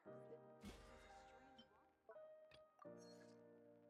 heard it. It was a strange one.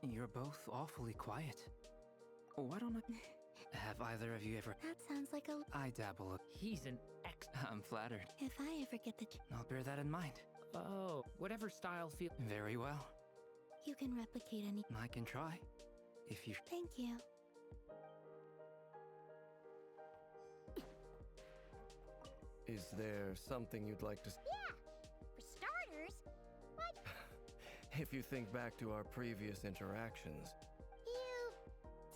You're both awfully quiet. Why don't I... Have either of you ever... That sounds like a... I dabble. He's an ex... I'm flattered. If I ever get the... I'll bear that in mind. Oh, whatever style feel... Very well. You can replicate any... I can try. If you... Thank you. Is there something you'd like to... Yeah, for starters, If you think back to our previous interactions, you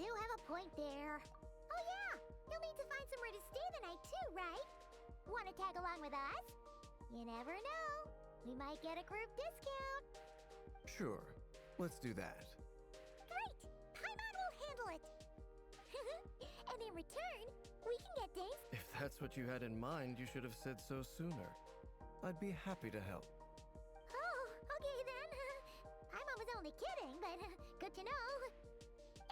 do have a point there. Oh yeah, you'll need to find somewhere to stay the night too, right? Want to tag along with us? You never know. We might get a group discount. sure, let's do that. Great! Paimon will handle it. And in return, we can get days. If that's what you had in mind, you should have said so sooner. I'd be happy to help. Oh, okay then. Paimon was only kidding, but good to know.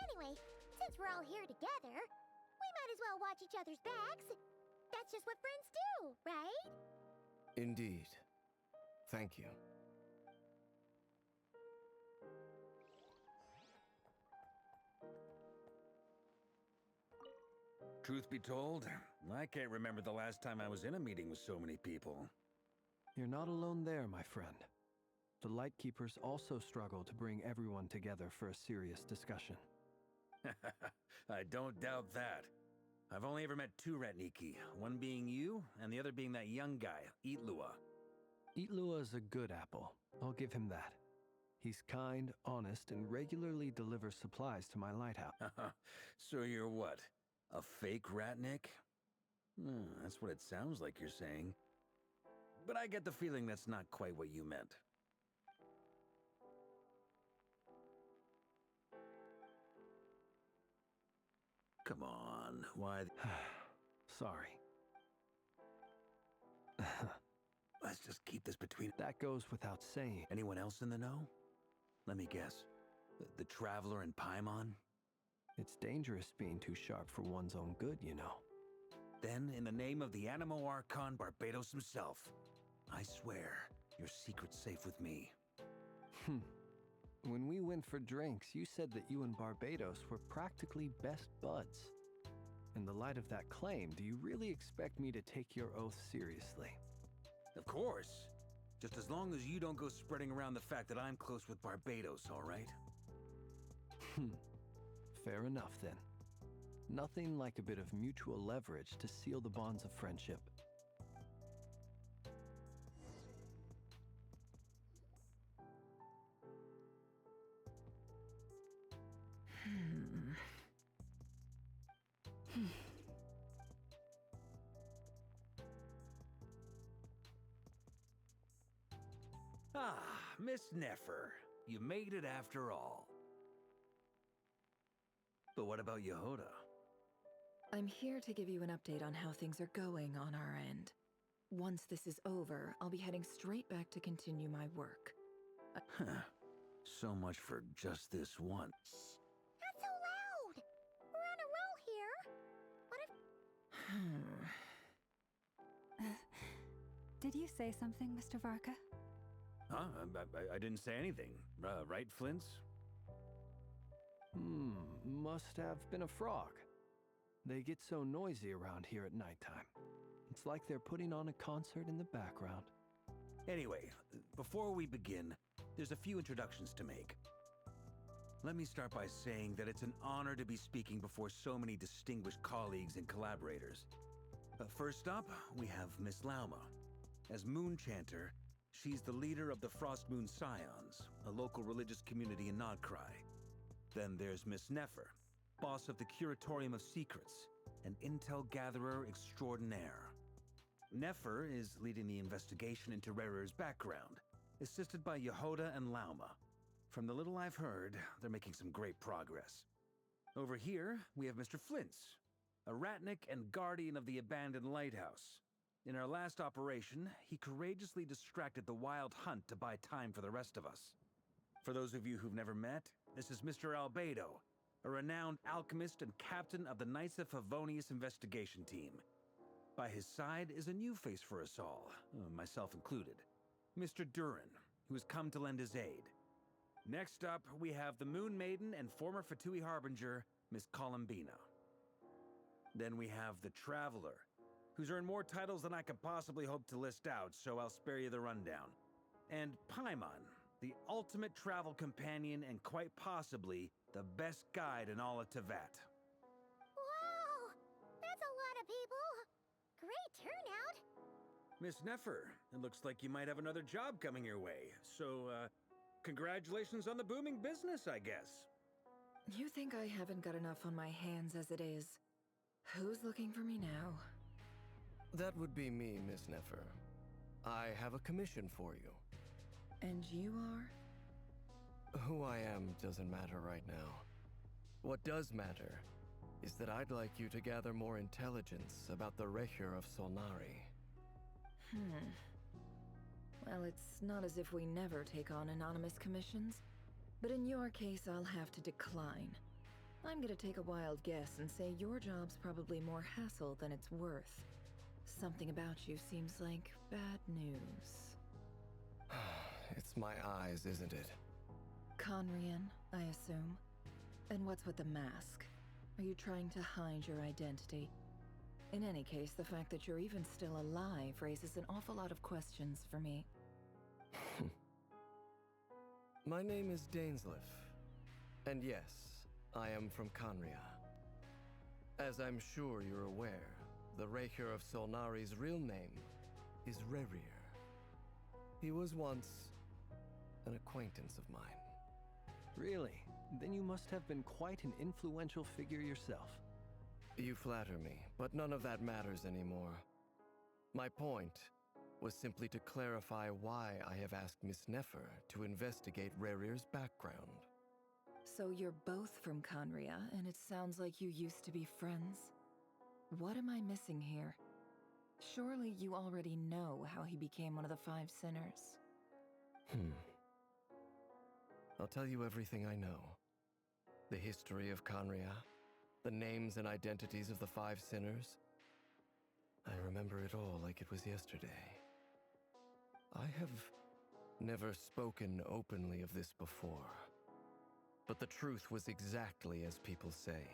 Anyway, since we're all here together, we might as well watch each other's backs. That's just what friends do, right? Indeed. Thank you. Truth be told, I can't remember the last time I was in a meeting with so many people. You're not alone there, my friend. The Lightkeepers also struggle to bring everyone together for a serious discussion. I don't doubt that. I've only ever met two Ratniki, one being you, and the other being that young guy, Itlua. Itlua is a good apple. I'll give him that. He's kind, honest, and regularly delivers supplies to my lighthouse. So you're what? A fake Ratnik? That's what it sounds like you're saying. But I get the feeling that's not quite what you meant. Come on, why? Sorry. Let's just keep this between... That goes without saying. Anyone else in the know? Let me guess. The Traveler and Paimon? It's dangerous being too sharp for one's own good, you know. Then, in the name of the Animo Archon Barbados himself, I swear, your secret's safe with me. When we went for drinks, you said that you and Barbados were practically best buds. In the light of that claim, do you really expect me to take your oath seriously? Of course. Just as long as you don't go spreading around the fact that I'm close with Barbados, all right? Fair enough then. Nothing like a bit of mutual leverage to seal the bonds of friendship. Ah, Miss Nefer. You made it after all. But what about Yehoda? I'm here to give you an update on how things are going on our end. Once this is over, I'll be heading straight back to continue my work. So much for just this one. Not so loud! We're on a roll here! What if... Did you say something, Mr. Varka? Huh? I didn't say anything. Right, Flints? Must have been a frog. They get so noisy around here at nighttime. It's like they're putting on a concert in the background. Anyway, before we begin, there's a few introductions to make. Let me start by saying that it's an honor to be speaking before so many distinguished colleagues and collaborators. First up, we have Miss Lauma. As Moon Chanter, she's the leader of the Frost Moon Scions, a local religious community in Nodcry. Then there's Miss Nefer, boss of the Curatorium of Secrets, an intel gatherer extraordinaire. Nefer is leading the investigation into Rerer's background, assisted by Yehoda and Lauma. From the little I've heard, they're making some great progress. Over here, we have Mr. Flintz, a Ratnik and guardian of the abandoned lighthouse. In our last operation, he courageously distracted the wild hunt to buy time for the rest of us. For those of you who've never met, this is Mr. Albedo, a renowned alchemist and captain of the Knights of Favonius investigation team. By his side is a new face for us all, myself included, Mr. Durin, who has come to lend his aid. Next up, we have the Moon Maiden and former Fatui Harbinger, Miss Columbina. Then we have the Traveler, who's earned more titles than I could possibly hope to list out, so I'll spare you the rundown. And Paimon, the ultimate travel companion and quite possibly the best guide in all of Tevat. Wow! That's a lot of people! Great turnout! Miss Nefer, it looks like you might have another job coming your way, so, congratulations on the booming business, I guess. You think I haven't got enough on my hands as it is? Who's looking for me now? That would be me, Miss Nefer. I have a commission for you. And you are? Who I am doesn't matter right now. What does matter is that I'd like you to gather more intelligence about the Recher of Solnari. Well, it's not as if we never take on anonymous commissions. But in your case, I'll have to decline. I'm gonna take a wild guess and say your job's probably more hassle than it's worth. Something about you seems like bad news. It's my eyes, isn't it? Conrian, I assume. And what's with the mask? Are you trying to hide your identity? In any case, the fact that you're even still alive raises an awful lot of questions for me. My name is Dainsleif. And yes, I am from Conria. As I'm sure you're aware, the Recher of Solnari's real name is Rerir. He was once an acquaintance of mine. Really? Then you must have been quite an influential figure yourself. You flatter me, but none of that matters anymore. My point was simply to clarify why I have asked Miss Nefer to investigate Rerir's background. So you're both from Conria, and it sounds like you used to be friends? What am I missing here? Surely you already know how he became one of the Five Sinners. I'll tell you everything I know. The history of Conria, the names and identities of the Five Sinners. I remember it all like it was yesterday. I have never spoken openly of this before, but the truth was exactly as people say.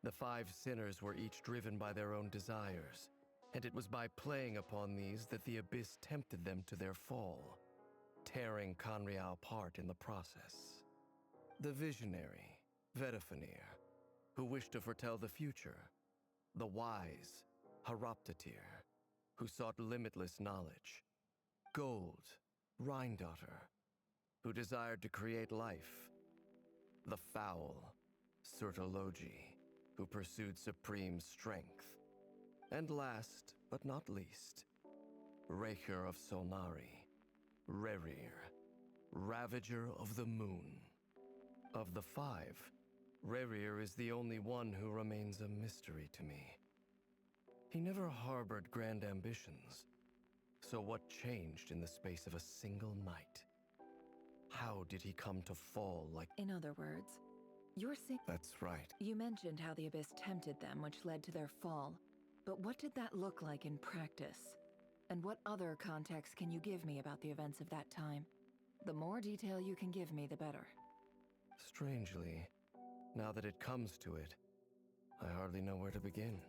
The 5 sinners were each driven by their own desires, and it was by playing upon these that the Abyss tempted them to their fall, tearing Conria apart in the process. The visionary, Vedifenir, who wished to foretell the future. The wise, Haroptatir, who sought limitless knowledge. Gold, Rhindaughter, who desired to create life. The foul, Surtologi, who pursued supreme strength. And last, but not least, Raker of Solnari, Rerir, Ravager of the Moon. Of the 5, Rerir is the only one who remains a mystery to me. He never harbored grand ambitions, so what changed in the space of a single night? How did he come to fall like— In other words, you're saying— That's right. You mentioned how the Abyss tempted them, which led to their fall. But what did that look like in practice? And what other context can you give me about the events of that time? The more detail you can give me, the better. Strangely, now that it comes to it, I hardly know where to begin.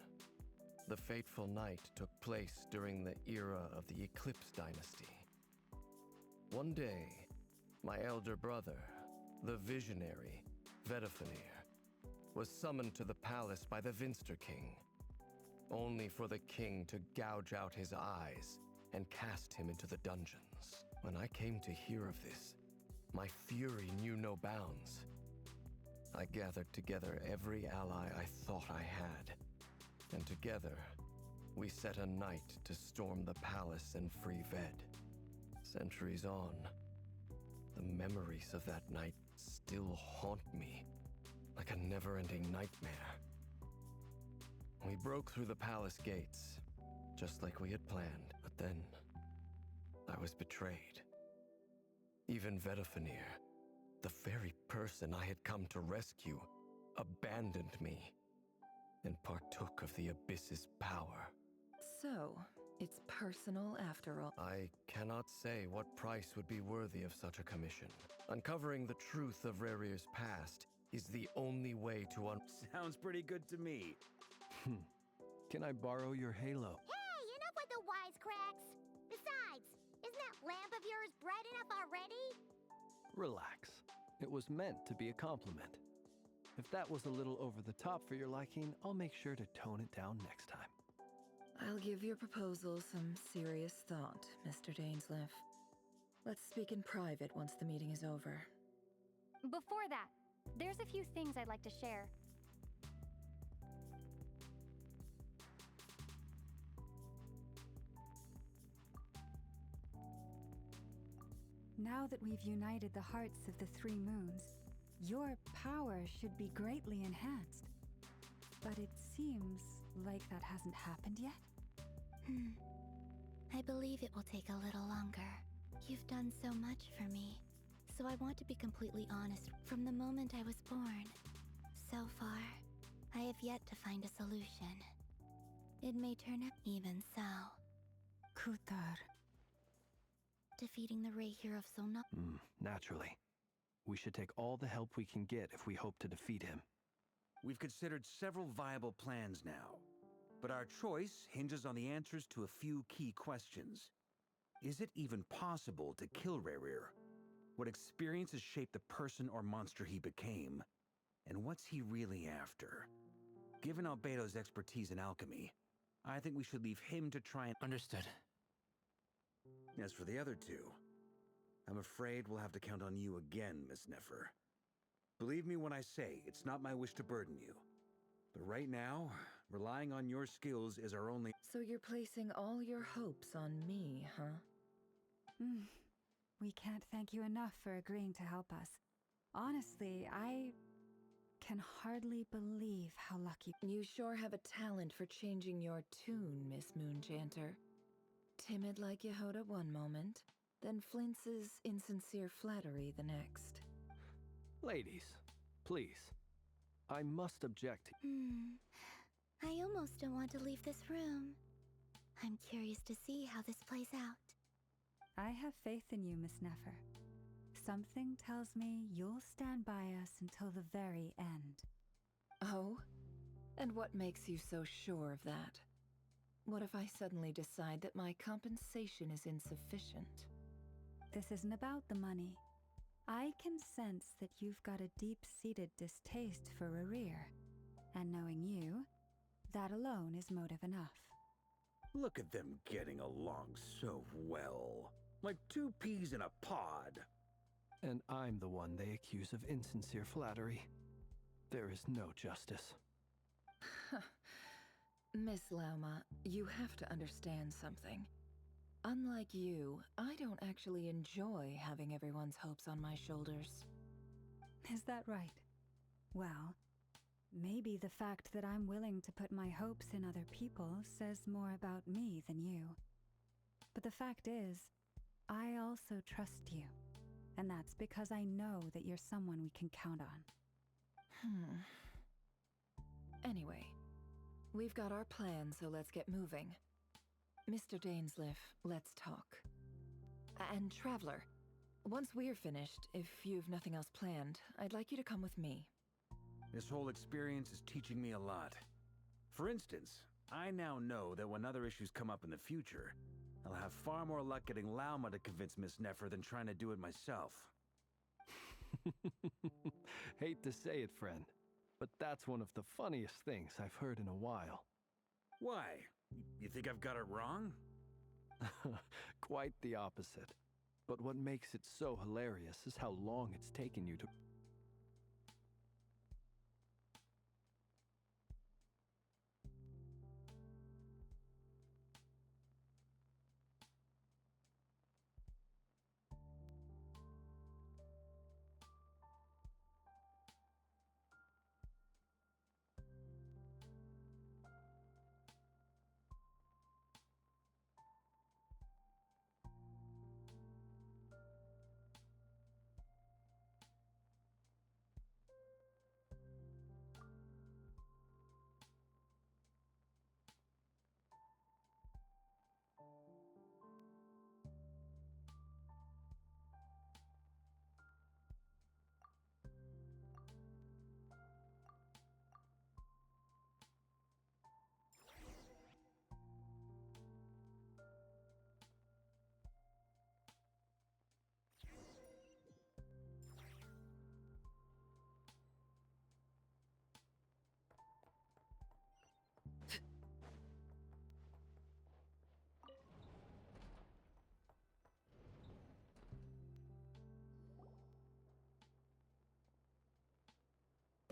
The fateful night took place during the era of the Eclipse Dynasty. One day, my elder brother, the visionary, Vedifenir, was summoned to the palace by the Vinster King, only for the king to gouge out his eyes and cast him into the dungeons. When I came to hear of this, my fury knew no bounds. I gathered together every ally I thought I had, and together, we set a night to storm the palace and free Ved. Centuries on, the memories of that night still haunt me like a never-ending nightmare. We broke through the palace gates, just like we had planned, but then I was betrayed. Even Vedifenir, the very person I had come to rescue, abandoned me and partook of the Abyss's power. So, it's personal after all. I cannot say what price would be worthy of such a commission. Uncovering the truth of Rerir's past is the only way to Sounds pretty good to me. Can I borrow your halo? Hey, enough with the wisecracks! Besides, isn't that lamp of yours bright enough already? Relax. It was meant to be a compliment. If that was a little over the top for your liking, I'll make sure to tone it down next time. I'll give your proposal some serious thought, Mr. Dainsleif. Let's speak in private once the meeting is over. Before that, there's a few things I'd like to share. Now that we've united the hearts of the 3 moons, your power should be greatly enhanced. But it seems like that hasn't happened yet. I believe it will take a little longer. You've done so much for me, so I want to be completely honest from the moment I was born. So far, I have yet to find a solution. It may turn up even so. Kutar. Defeating the Raker of Solna. Naturally. We should take all the help we can get if we hope to defeat him. We've considered several viable plans now, but our choice hinges on the answers to a few key questions. Is it even possible to kill Rerir? What experiences shaped the person or monster he became? And what's he really after? Given Albedo's expertise in alchemy, I think we should leave him to try and— Understood. As for the other 2, I'm afraid we'll have to count on you again, Miss Nefer. Believe me when I say it's not my wish to burden you. But right now, relying on your skills is our only— So you're placing all your hopes on me, huh? We can't thank you enough for agreeing to help us. Honestly, I can hardly believe how lucky— You sure have a talent for changing your tune, Miss Moonchanter. Timid like Yehoda one moment, then flinches insincere flattery the next. Ladies, please. I must object. I almost don't want to leave this room. I'm curious to see how this plays out. I have faith in you, Miss Nefer. Something tells me you'll stand by us until the very end. Oh? And what makes you so sure of that? What if I suddenly decide that my compensation is insufficient? This isn't about the money. I can sense that you've got a deep-seated distaste for Rerir. And knowing you, that alone is motive enough. Look at them getting along so well. Like two peas in a pod. And I'm the one they accuse of insincere flattery. There is no justice. Miss Lauma, you have to understand something. Unlike you, I don't actually enjoy having everyone's hopes on my shoulders. Is that right? Well, maybe the fact that I'm willing to put my hopes in other people says more about me than you. But the fact is, I also trust you. And that's because I know that you're someone we can count on. Anyway, we've got our plan, so let's get moving. Mr. Dainsliff, let's talk. And Traveler, once we're finished, if you've nothing else planned, I'd like you to come with me. This whole experience is teaching me a lot. For instance, I now know that when other issues come up in the future, I'll have far more luck getting Lauma to convince Miss Nefer than trying to do it myself. Hate to say it, friend, but that's one of the funniest things I've heard in a while. Why? You think I've got it wrong? Quite the opposite. But what makes it so hilarious is how long it's taken you to...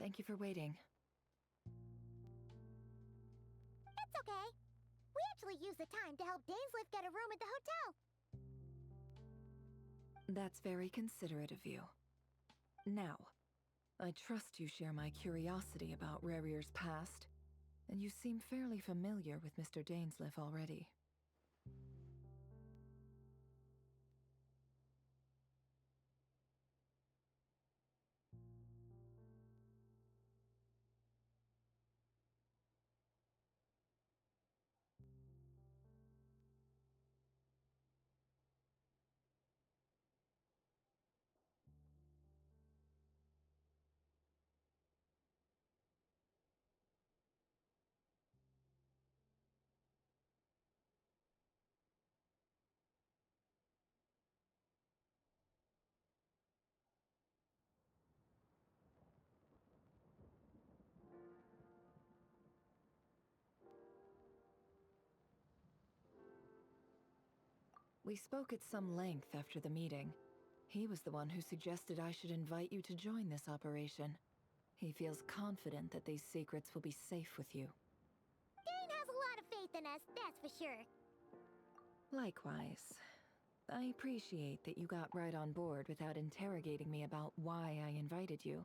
Thank you for waiting. It's okay. We actually used the time to help Dainsliff get a room at the hotel. That's very considerate of you. Now, I trust you share my curiosity about Rerir's past, and you seem fairly familiar with Mr. Dainsliff already. We spoke at some length after the meeting. He was the one who suggested I should invite you to join this operation. He feels confident that these secrets will be safe with you. Dane has a lot of faith in us, that's for sure. Likewise. I appreciate that you got right on board without interrogating me about why I invited you.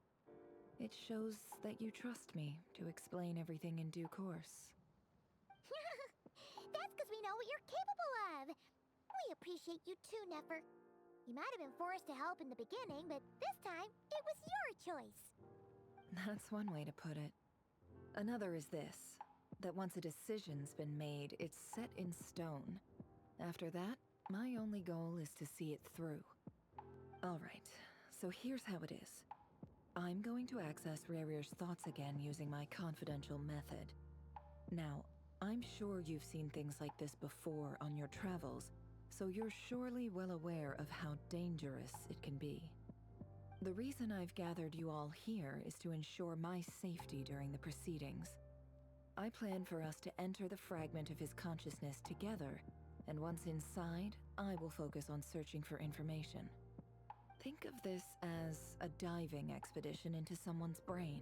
It shows that you trust me to explain everything in due course. That's because we know what you're capable of. We appreciate you too, Nefer. You might have been forced to help in the beginning, but this time, it was your choice. That's one way to put it. Another is this, that once a decision's been made, it's set in stone. After that, My only goal is to see it through. Alright, so here's how it is. I'm going to access Rarier's thoughts again using my confidential method. Now, I'm sure you've seen things like this before on your travels, so you're surely well aware of how dangerous it can be. The reason I've gathered you all here is to ensure my safety during the proceedings. I plan for us to enter the fragment of his consciousness together, and once inside, I will focus on searching for information. Think of this as a diving expedition into someone's brain.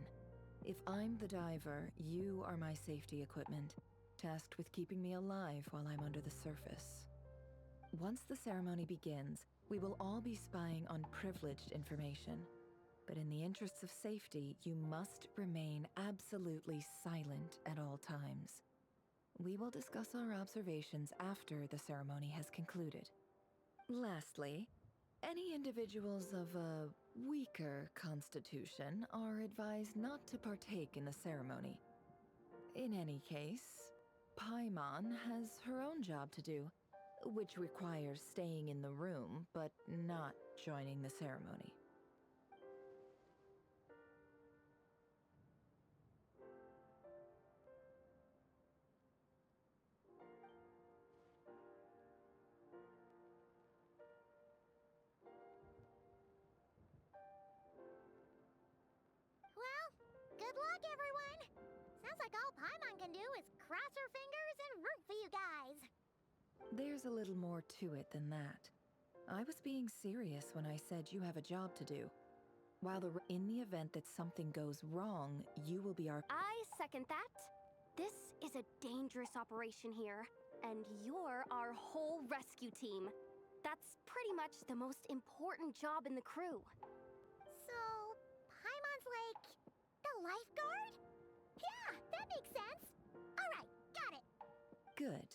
If I'm the diver, you are my safety equipment, tasked with keeping me alive while I'm under the surface. Once the ceremony begins, we will all be spying on privileged information. But in the interests of safety, you must remain absolutely silent at all times. We will discuss our observations after the ceremony has concluded. Lastly, any individuals of a weaker constitution are advised not to partake in the ceremony. In any case, Paimon has her own job to do, which requires staying in the room but not joining the ceremony. Well, good luck, everyone. Sounds like all Paimon can do is cross her fingers and root for you guys. There's a little more to it than that. I was being serious when I said you have a job to do. In the event that something goes wrong, you will be our... I second that. This is a dangerous operation here, and you're our whole rescue team. That's pretty much the most important job in the crew. So, Paimon's like the lifeguard? Yeah, that makes sense. Alright, got it. Good.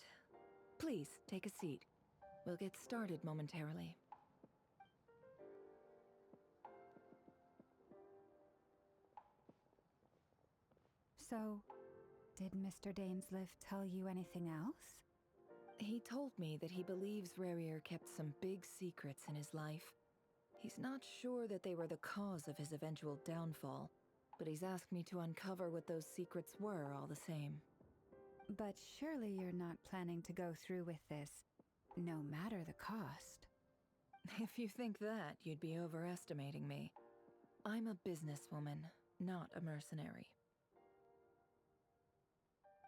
Please, take a seat. We'll get started momentarily. So, did Mr. Dainsliff tell you anything else? He told me that he believes Rarier kept some big secrets in his life. He's not sure that they were the cause of his eventual downfall, but he's asked me to uncover what those secrets were all the same. But surely you're not planning to go through with this, no matter the cost. If you think that, you'd be overestimating me. I'm a businesswoman, not a mercenary.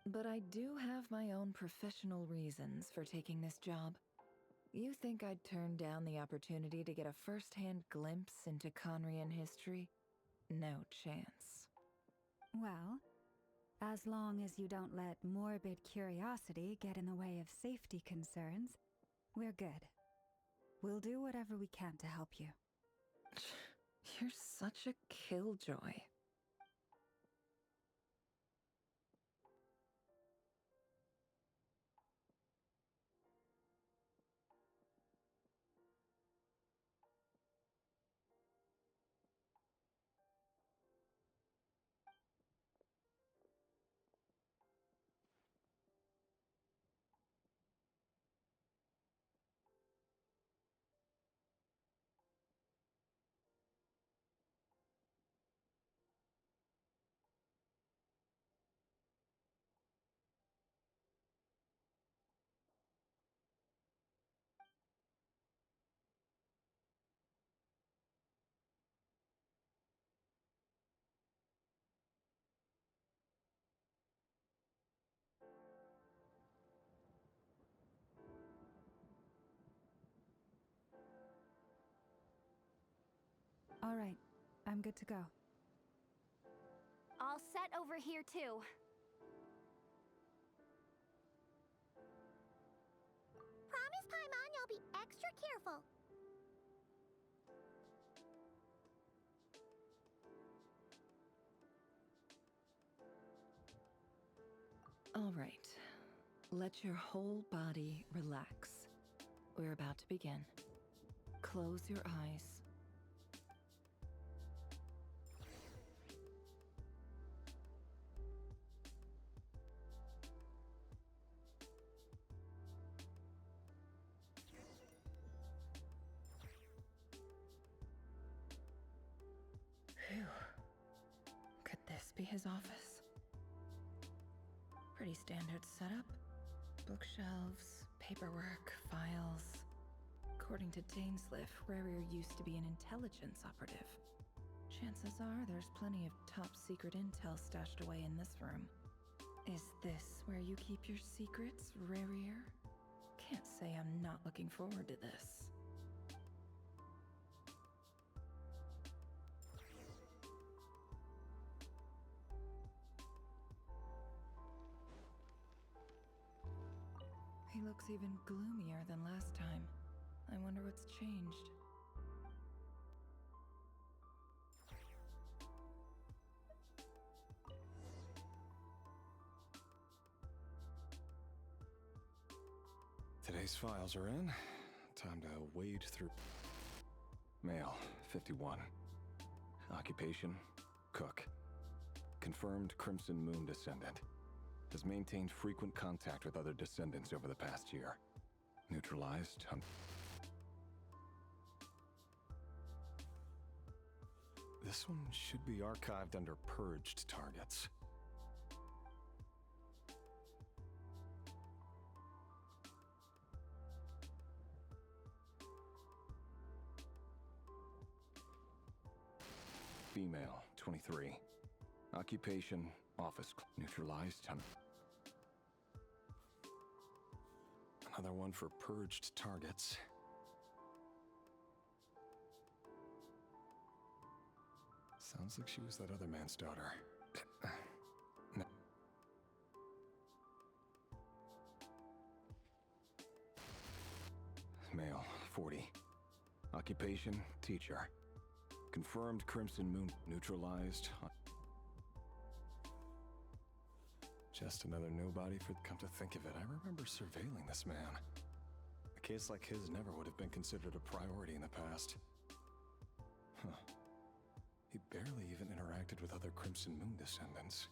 But I do have my own professional reasons for taking this job. You think I'd turn down the opportunity to get a first-hand glimpse into Conrian history? No chance. Well, as long as you don't let morbid curiosity get in the way of safety concerns, we're good. We'll do whatever we can to help you. You're such a killjoy. All right, I'm good to go. All set over here, too. Promise, Paimon, you'll be extra careful. All right. Let your whole body relax. We're about to begin. Close your eyes. be his office. Pretty standard setup. Bookshelves, paperwork, files. According to Dainsliff, Rarier used to be an intelligence operative. Chances are there's plenty of top-secret intel stashed away in this room. Is this where you keep your secrets, Rarier? Can't say I'm not looking forward to this. He looks even gloomier than last time. I wonder what's changed. Today's files are in. Time to wade through. Male, 51. Occupation, cook. Confirmed Crimson Moon descendant. Has maintained frequent contact with other descendants over the past year. Neutralized. This one should be archived under purged targets. Female, 23. Occupation, office, neutralized. Another one for purged targets. Sounds like she was that other man's daughter. No. Male, 40. Occupation, teacher. Confirmed Crimson Moon neutralized. Just another nobody for... Come to think of it, I remember surveilling this man. A case like his never would have been considered a priority in the past. Huh. He barely even interacted with other Crimson Moon descendants.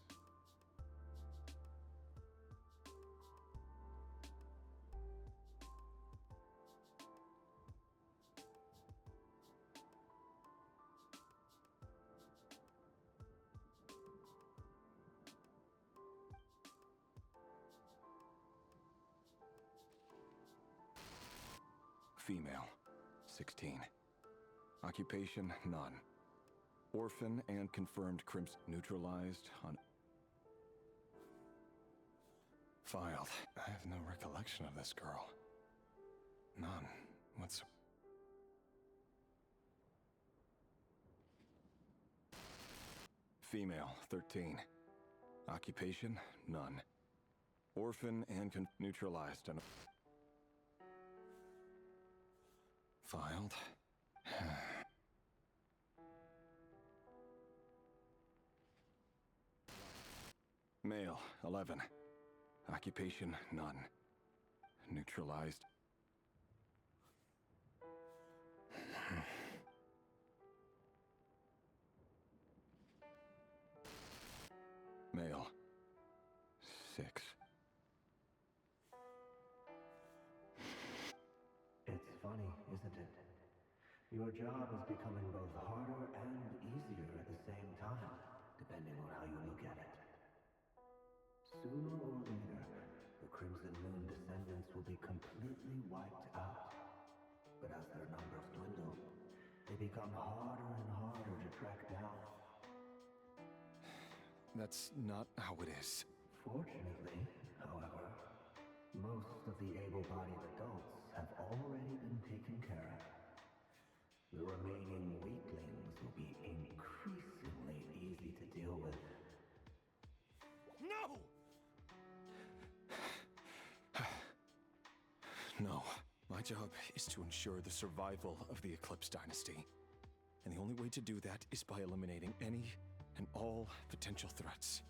Female, 16. Occupation, none. Orphan and confirmed Crimson neutralized on... Filed. I have no recollection of this girl. None. What's... Female, 13. Occupation, none. Orphan and neutralized on... Filed. Male, 11. Occupation, none. Neutralized. Male, 6. It's funny, isn't it? Your job is becoming both harder and easier at the same time, depending on how you look at it. Sooner or later, the Crimson Moon descendants will be completely wiped out. But as their numbers dwindle, they become harder and harder to track down. That's not how it is. Fortunately, however, most of the able-bodied adults have already been taken care of. The remaining weaklings will be increasingly easy to deal with. No! No. My job is to ensure the survival of the Eclipse Dynasty. And the only way to do that is by eliminating any and all potential threats.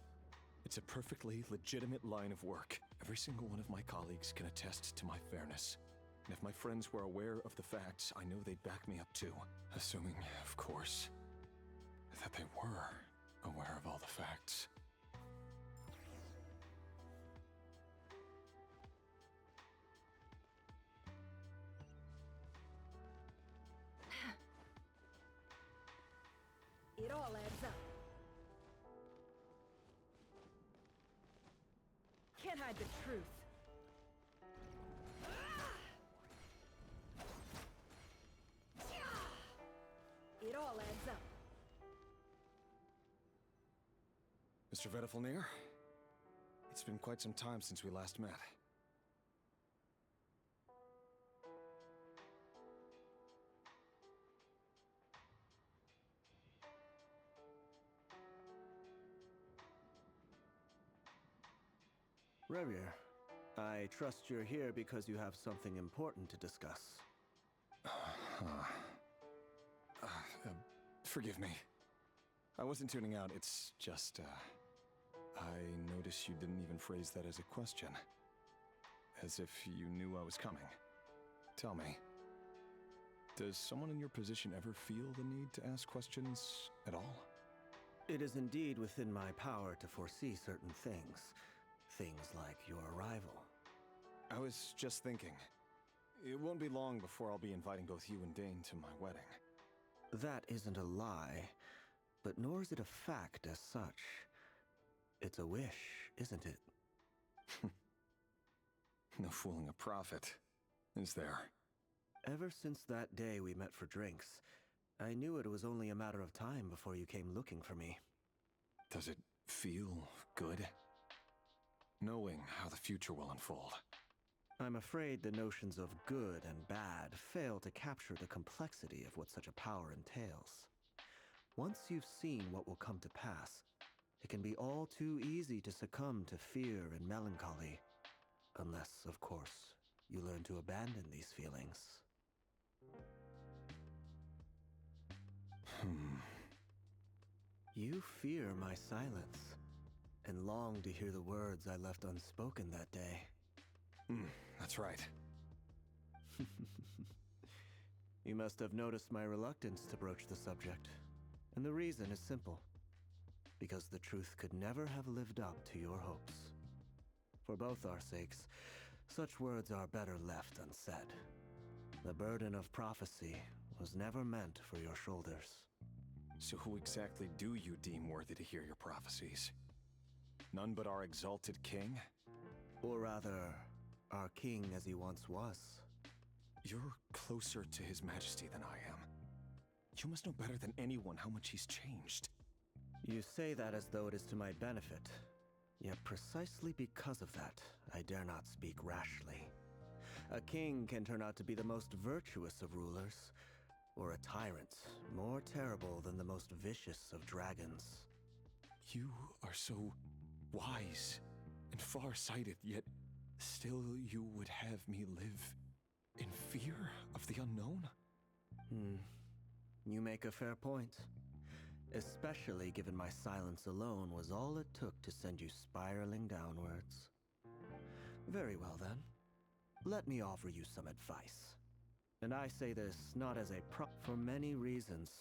It's a perfectly legitimate line of work. Every single one of my colleagues can attest to my fairness. And if my friends were aware of the facts, I know they'd back me up too. Assuming, of course, that they were aware of all the facts. It all adds up. hide the truth. It all adds up. Mr. Vedifalnir, it's been quite some time since we last met. Rerir, I trust you're here because you have something important to discuss. Forgive me. I wasn't tuning out, it's just, I noticed you didn't even phrase that as a question. As if you knew I was coming. Tell me, does someone in your position ever feel the need to ask questions at all? It is indeed within my power to foresee certain things. Things like your arrival. I was just thinking. It won't be long before I'll be inviting both you and Dane to my wedding. That isn't a lie, but nor is it a fact as such. It's a wish, isn't it? No fooling a prophet, is there? Ever since that day we met for drinks, I knew it was only a matter of time before you came looking for me. Does it feel good? Knowing how the future will unfold. I'm afraid the notions of good and bad fail to capture the complexity of what such a power entails. Once you've seen what will come to pass, it can be all too easy to succumb to fear and melancholy. Unless, of course, you learn to abandon these feelings. You fear my silence, and long to hear the words I left unspoken that day. That's right. You must have noticed my reluctance to broach the subject. And the reason is simple. Because the truth could never have lived up to your hopes. For both our sakes, such words are better left unsaid. The burden of prophecy was never meant for your shoulders. So who exactly do you deem worthy to hear your prophecies? None but our exalted king? Or rather, our king as he once was. You're closer to his majesty than I am. You must know better than anyone how much he's changed. You say that as though it is to my benefit. Yet precisely because of that, I dare not speak rashly. A king can turn out to be the most virtuous of rulers, or a tyrant more terrible than the most vicious of dragons. You are so wise and far-sighted, yet still you would have me live in fear of the unknown? You make a fair point. Especially given my silence alone was all it took to send you spiraling downwards. Very well then. Let me offer you some advice. And I say this not as a for many reasons.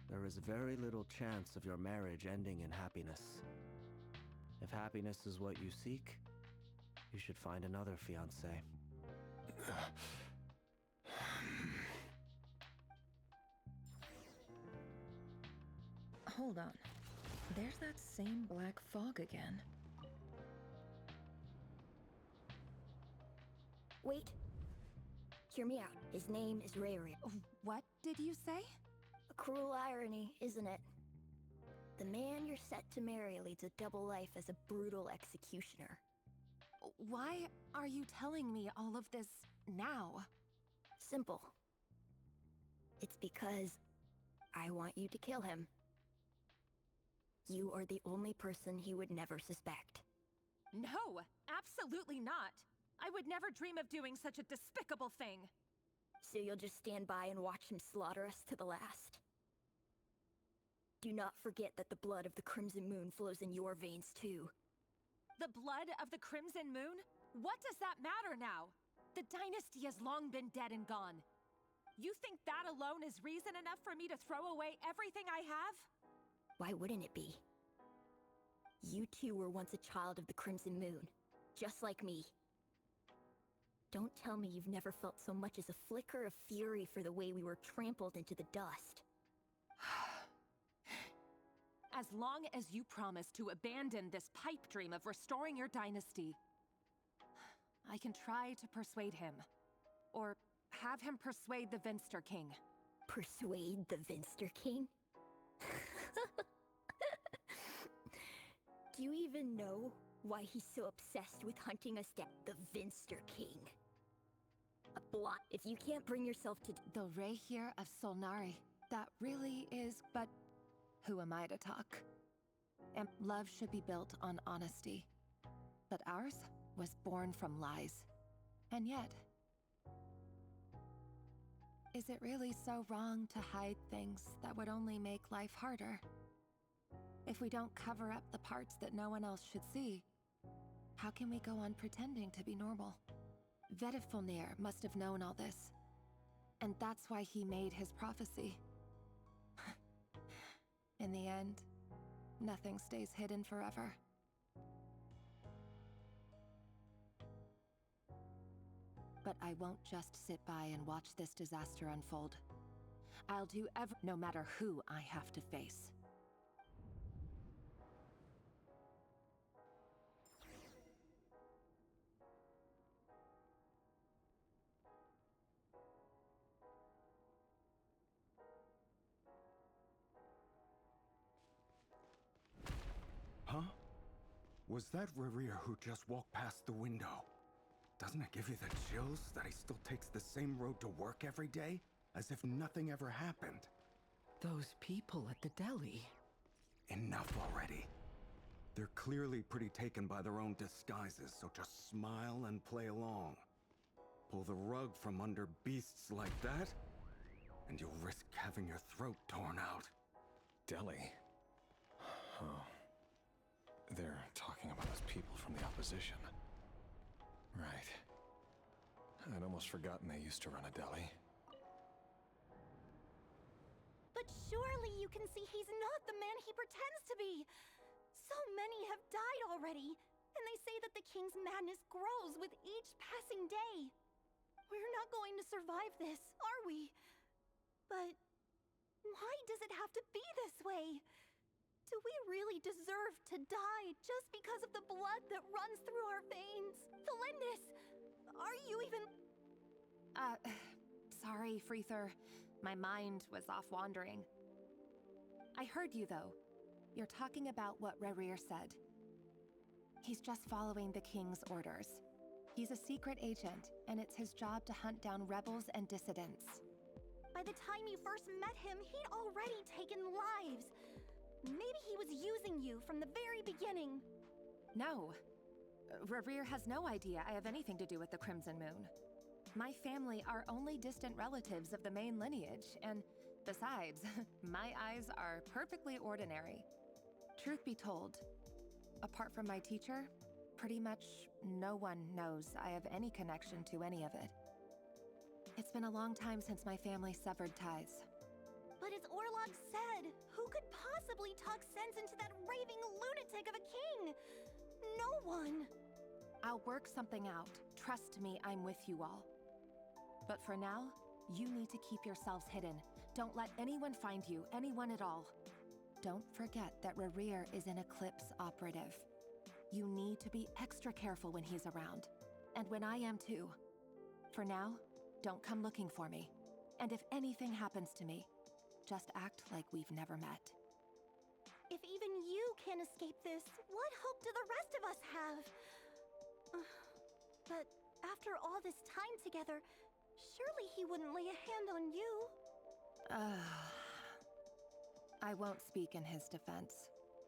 There is very little chance of your marriage ending in happiness. If happiness is what you seek, you should find another fiancé. Hold on. There's that same black fog again. Wait. Hear me out. His name is Rerir. What did you say? A cruel irony, isn't it? The man you're set to marry leads a double life as a brutal executioner. Why are you telling me all of this now? Simple. It's because I want you to kill him. You are the only person he would never suspect. No, absolutely not. I would never dream of doing such a despicable thing. So you'll just stand by and watch him slaughter us to the last? Do not forget that the blood of the Crimson Moon flows in your veins too. The blood of the Crimson Moon? What does that matter now? The dynasty has long been dead and gone. You think that alone is reason enough for me to throw away everything I have? Why wouldn't it be? You two were once a child of the Crimson Moon, just like me. Don't tell me you've never felt so much as a flicker of fury for the way we were trampled into the dust. As long as you promise to abandon this pipe dream of restoring your dynasty, I can try to persuade him. Or have him persuade the Vinster King. Persuade the Vinster King? Do you even know why he's so obsessed with hunting us down? The Vinster King. A blot. If you can't bring yourself to... The Rayhir of Solnari. That really is, but who am I to talk? And love should be built on honesty. But ours was born from lies. And yet, is it really so wrong to hide things that would only make life harder? If we don't cover up the parts that no one else should see, how can we go on pretending to be normal? Vedifulnir must have known all this. And that's why he made his prophecy. In the end, nothing stays hidden forever. But I won't just sit by and watch this disaster unfold. I'll do no matter who I have to face. Huh? Was that Rerir who just walked past the window? Doesn't it give you the chills that he still takes the same road to work every day? As if nothing ever happened. Those people at the deli. Enough already. They're clearly pretty taken by their own disguises, so just smile and play along. Pull the rug from under beasts like that, and you'll risk having your throat torn out. Deli? Oh. They're talking about those people from the opposition. Right. I'd almost forgotten they used to run a deli. But surely you can see he's not the man he pretends to be! So many have died already, and they say that the king's madness grows with each passing day. We're not going to survive this, are we? But why does it have to be this way? Do we really deserve to die just because of the blood that runs through our veins? Felindis, are you even... Sorry, Freether. My mind was off wandering. I heard you, though. You're talking about what Rerir said. He's just following the king's orders. He's a secret agent, and it's his job to hunt down rebels and dissidents. By the time you first met him, he'd already taken lives. Maybe he was using you from the very beginning. No. Rerir has no idea I have anything to do with the Crimson Moon. My family are only distant relatives of the main lineage, and besides, my eyes are perfectly ordinary. Truth be told, apart from my teacher, pretty much no one knows I have any connection to any of it. It's been a long time since my family severed ties. But as Orlok said, who could possibly talk sense into that raving lunatic of a king? No one. I'll work something out. Trust me, I'm with you all. But for now, you need to keep yourselves hidden. Don't let anyone find you, anyone at all. Don't forget that Rerir is an Eclipse operative. You need to be extra careful when he's around. And when I am too. For now, don't come looking for me. And if anything happens to me, just act like we've never met. If even you can't escape this, what hope do the rest of us have? But after all this time together, surely he wouldn't lay a hand on you. I won't speak in his defense,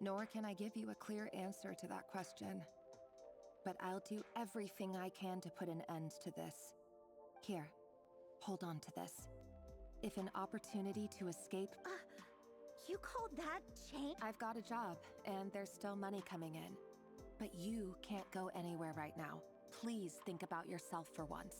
nor can I give you a clear answer to that question. But I'll do everything I can to put an end to this. Here, hold on to this. If an opportunity to escape... You called that change? I've got a job, and there's still money coming in. But you can't go anywhere right now. Please think about yourself for once.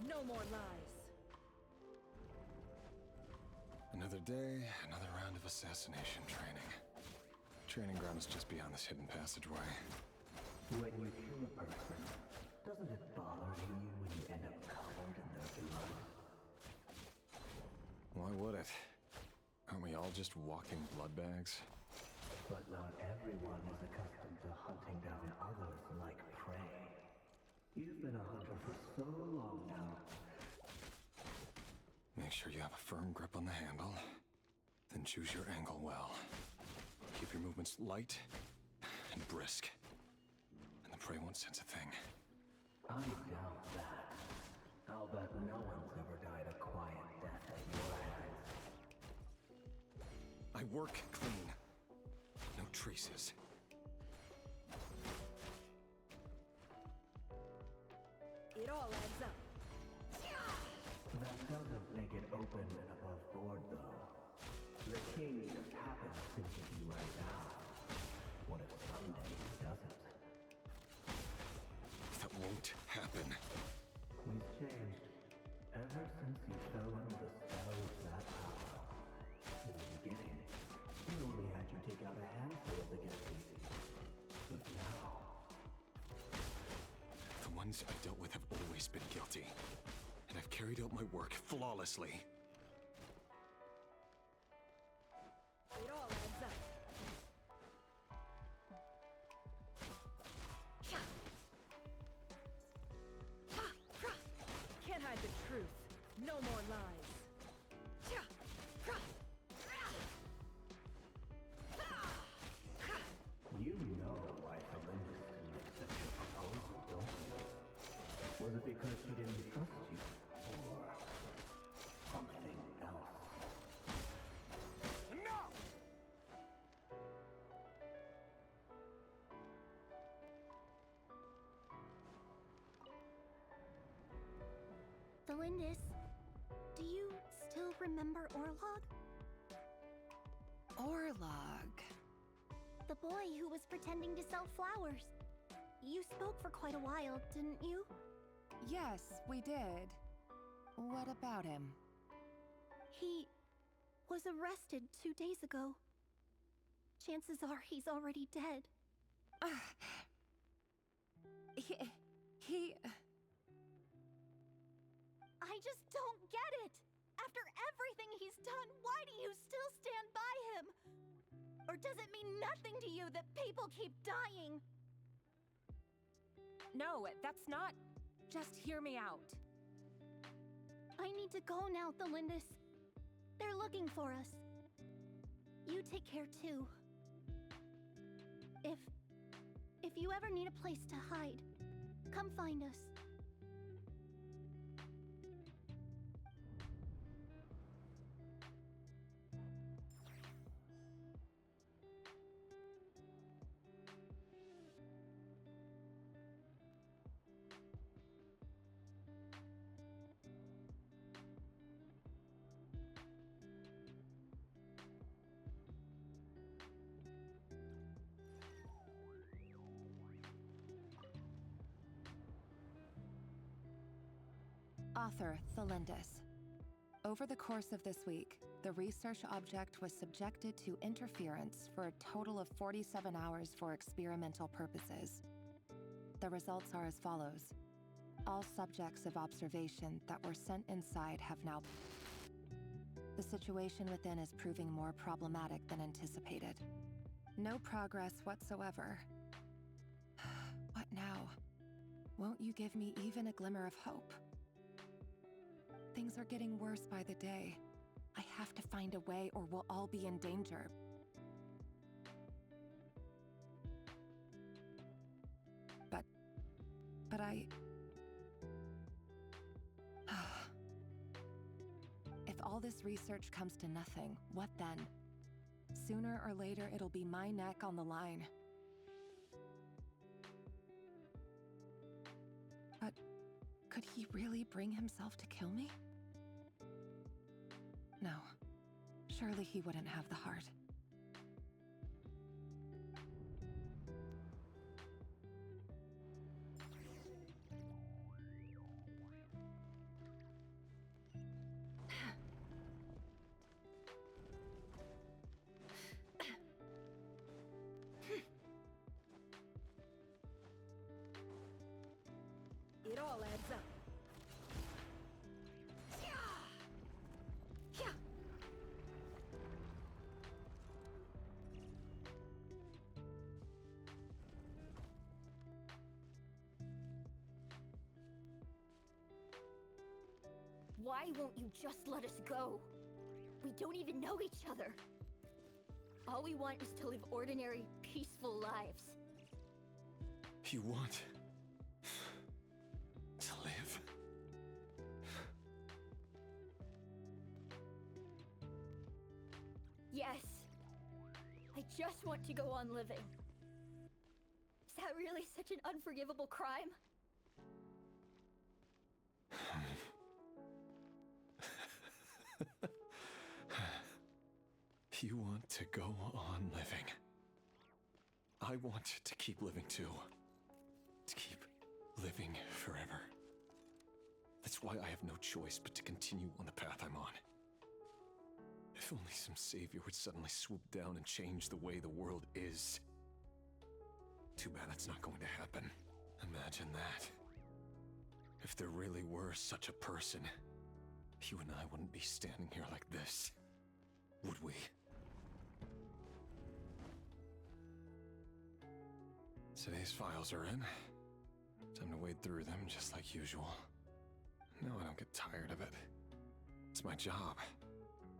No more lies. Another day, another round of assassination training. Training ground is just beyond this hidden passageway. When you kill a person, just walking blood bags? But not everyone is accustomed to hunting down others like prey. You've been a hunter for so long now. Make sure you have a firm grip on the handle. Then choose your angle well. Keep your movements light and brisk. And the prey won't sense a thing. I doubt that. I'll bet no one's ever died a quiet death at your hands. I work clean. No traces. It all adds up. That doesn't make it open and above board, though. The king just happens to be right now. What if someday he doesn't? That won't happen. He's changed. Ever since he fell under the spell of that power. In the beginning, he only had you take out a handful of the guilty. But now... The ones I've dealt with have always been guilty. And I've carried out my work flawlessly. It all adds up. Can't hide the truth. No more lies. You know why Felindis didn't accept your proposal, don't you? Was it because she didn't trust you? Or something else? No! Felindis, do you still remember Orlog? Orlog. The boy who was pretending to sell flowers. You spoke for quite a while, didn't you? Yes, we did. What about him? He was arrested 2 days ago. Chances are he's already dead. He... I just don't get it! After everything he's done, why do you still stand by him? Or does it mean nothing to you that people keep dying? No, that's not... Just hear me out. I need to go now, Thelindis. They're looking for us. You take care too. If you ever need a place to hide, come find us. Author Thelindis. Over the course of this week, the research object was subjected to interference for a total of 47 hours for experimental purposes. The results are as follows. All subjects of observation that were sent inside have now... The situation within is proving more problematic than anticipated. No progress whatsoever. What now? Won't you give me even a glimmer of hope? Things are getting worse by the day. I have to find a way or we'll all be in danger. But I... If all this research comes to nothing, what then? Sooner or later, it'll be my neck on the line. But could he really bring himself to kill me? No. Surely he wouldn't have the heart. It all adds up. Why won't you just let us go? We don't even know each other. All we want is to live ordinary, peaceful lives. You want to live? Yes. I just want to go on living. Is that really such an unforgivable crime? You want to go on living. I want to keep living too. To keep living forever. That's why I have no choice but to continue on the path I'm on. If only some savior would suddenly swoop down and change the way the world is. Too bad that's not going to happen. Imagine that. If there really were such a person, you and I wouldn't be standing here like this, would we? Today's files are in. Time to wade through them just like usual. No, I don't get tired of it. It's my job.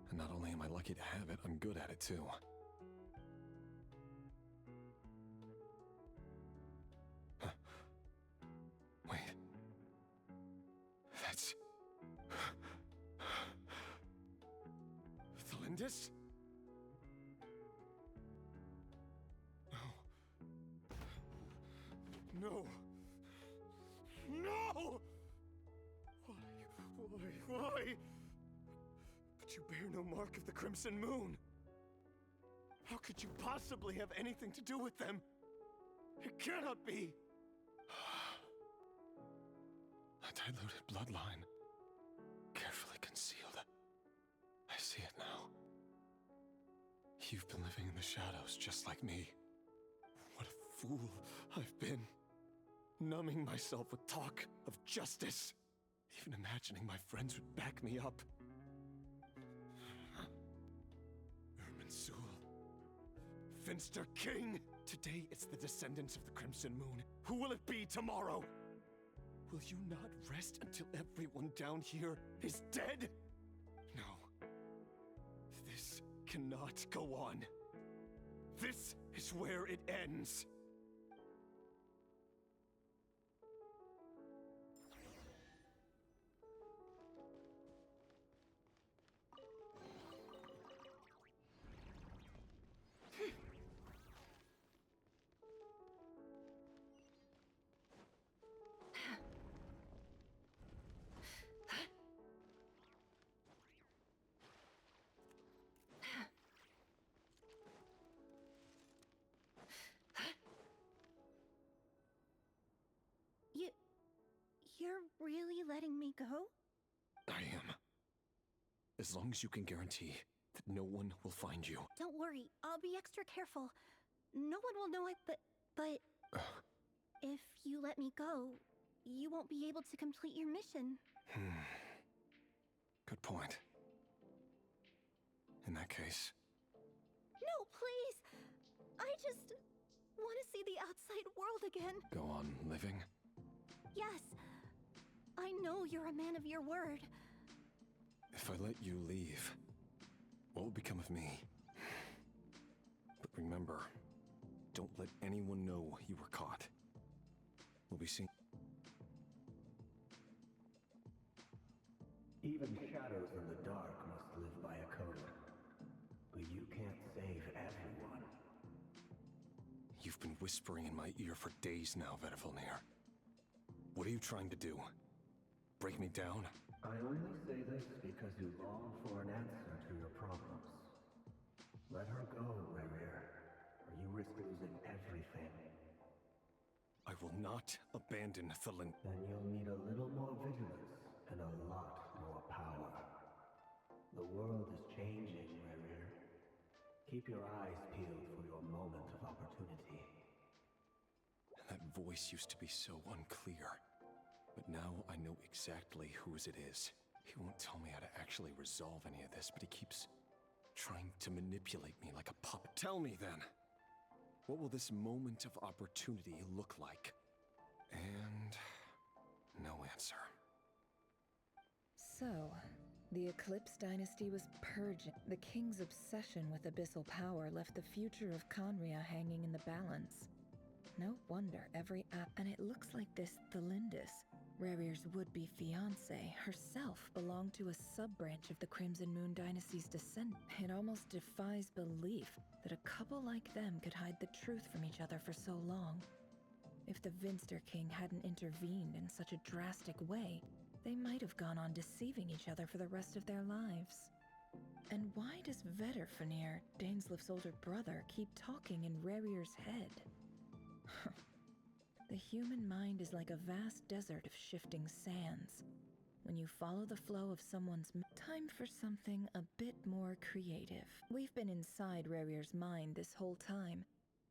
And not only am I lucky to have it, I'm good at it too. Huh. Wait. That's... Thalindis? No. No! Why? But you bear no mark of the Crimson Moon. How could you possibly have anything to do with them? It cannot be! A diluted bloodline. Carefully concealed. I see it now. You've been living in the shadows just like me. What a fool I've been. Numbing myself with talk of justice. Even imagining my friends would back me up. Irminsul. Finster King! Today it's the descendants of the Crimson Moon. Who will it be tomorrow? Will you not rest until everyone down here is dead? No. This cannot go on. This is where it ends. You're really letting me go? I am. As long as you can guarantee that no one will find you. Don't worry, I'll be extra careful. No one will know but if you let me go, you won't be able to complete your mission. Good point. In that case... No, please! I just want to see the outside world again. Go on living? Yes. I know you're a man of your word. If I let you leave, what will become of me? But remember, don't let anyone know you were caught. We'll be seeing... Even shadows in the dark must live by a code. But you can't save everyone. You've been whispering in my ear for days now, Vedifalnir. What are you trying to do? Break me down? I only say this because you long for an answer to your problems. Let her go, Rerir, or you risk losing everything. I will not abandon Thalin. Then you'll need a little more vigilance and a lot more power. The world is changing, Rerir. Keep your eyes peeled for your moment of opportunity. That voice used to be so unclear. But now I know exactly whose it is. He won't tell me how to actually resolve any of this, but he keeps trying to manipulate me like a puppet. Tell me then, what will this moment of opportunity look like? And no answer. So, the Eclipse dynasty was purging. The king's obsession with abyssal power left the future of Conria hanging in the balance. No wonder every and it looks like this Thelindis, Rerir's would-be fiancée, herself belonged to a sub-branch of the Crimson Moon dynasty's descent. It almost defies belief that a couple like them could hide the truth from each other for so long. If the Vinster King hadn't intervened in such a drastic way, they might have gone on deceiving each other for the rest of their lives. And why does Vedderfanir, Dainslif's older brother, keep talking in Rerir's head? The human mind is like a vast desert of shifting sands. When you follow the flow of someone's time for something a bit more creative. We've been inside Rerir's mind this whole time,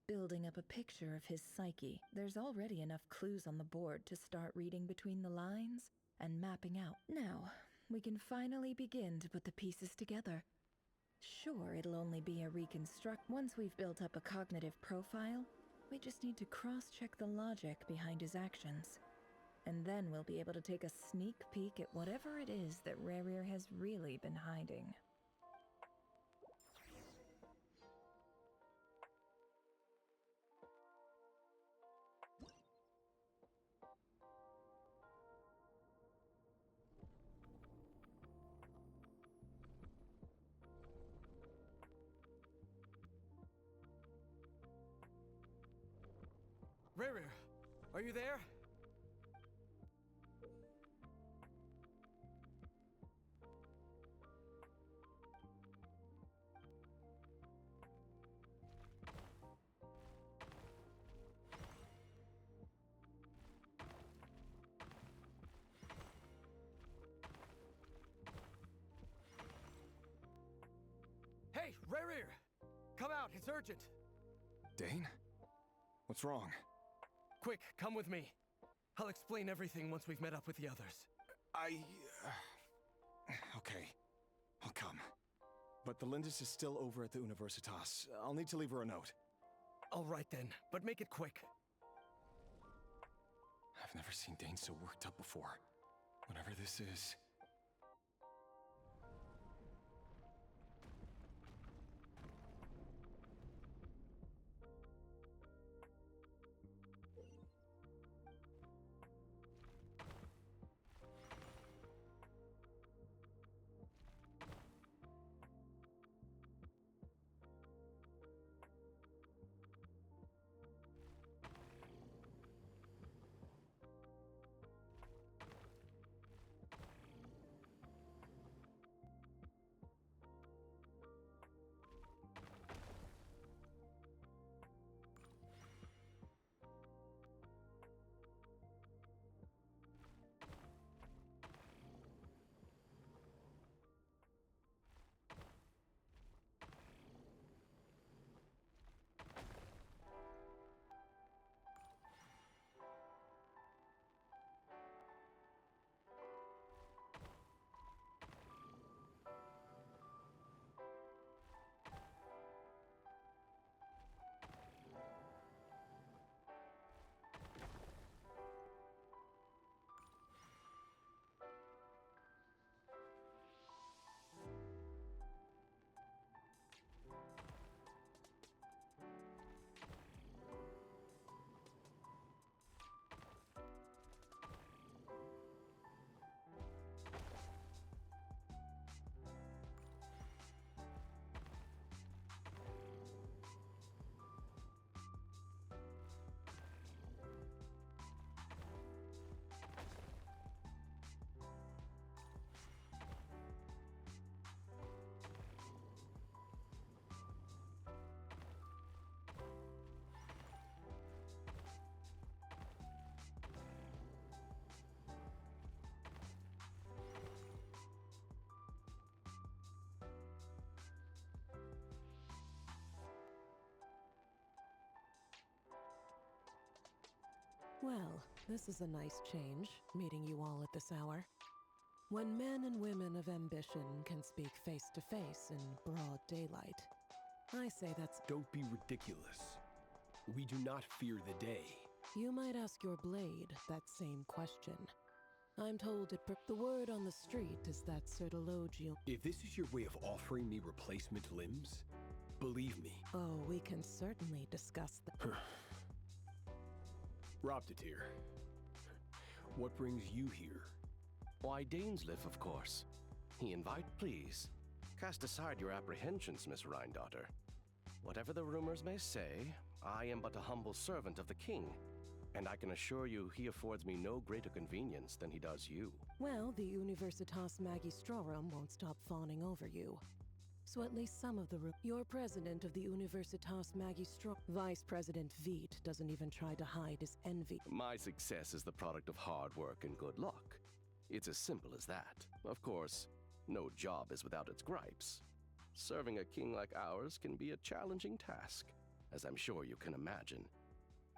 building up a picture of his psyche. There's already enough clues on the board to start reading between the lines and mapping out. Now, we can finally begin to put the pieces together. Sure, it'll only be a reconstruct. Once we've built up a cognitive profile, we just need to cross-check the logic behind his actions. And then we'll be able to take a sneak peek at whatever it is that Rerir has really been hiding. Rerir, are you there? Hey, Rerir! Come out, it's urgent! Dane? What's wrong? Quick, come with me. I'll explain everything once we've met up with the others. Okay. I'll come. But the Lindis is still over at the Universitas. I'll need to leave her a note. All right then, but make it quick. I've never seen Dane so worked up before. Whatever this is... Well, this is a nice change, meeting you all at this hour. When men and women of ambition can speak face to face in broad daylight, I say that's... Don't be ridiculous. We do not fear the day. You might ask your blade that same question. I'm told the word on the street is that Certologium. If this is your way of offering me replacement limbs, believe me. Oh, we can certainly discuss that. Raptatir, what brings you here? Why, Dainsliff, of course. Please. Cast aside your apprehensions, Miss Rhindaughter. Whatever the rumors may say, I am but a humble servant of the king, and I can assure you he affords me no greater convenience than he does you. Well, the Universitas Magistrorum won't stop fawning over you. So at least some of the You're president of the Universitas Magistrorum. Vice President Veit doesn't even try to hide his envy. My success is the product of hard work and good luck. It's as simple as that. Of course, no job is without its gripes. Serving a king like ours can be a challenging task, as I'm sure you can imagine.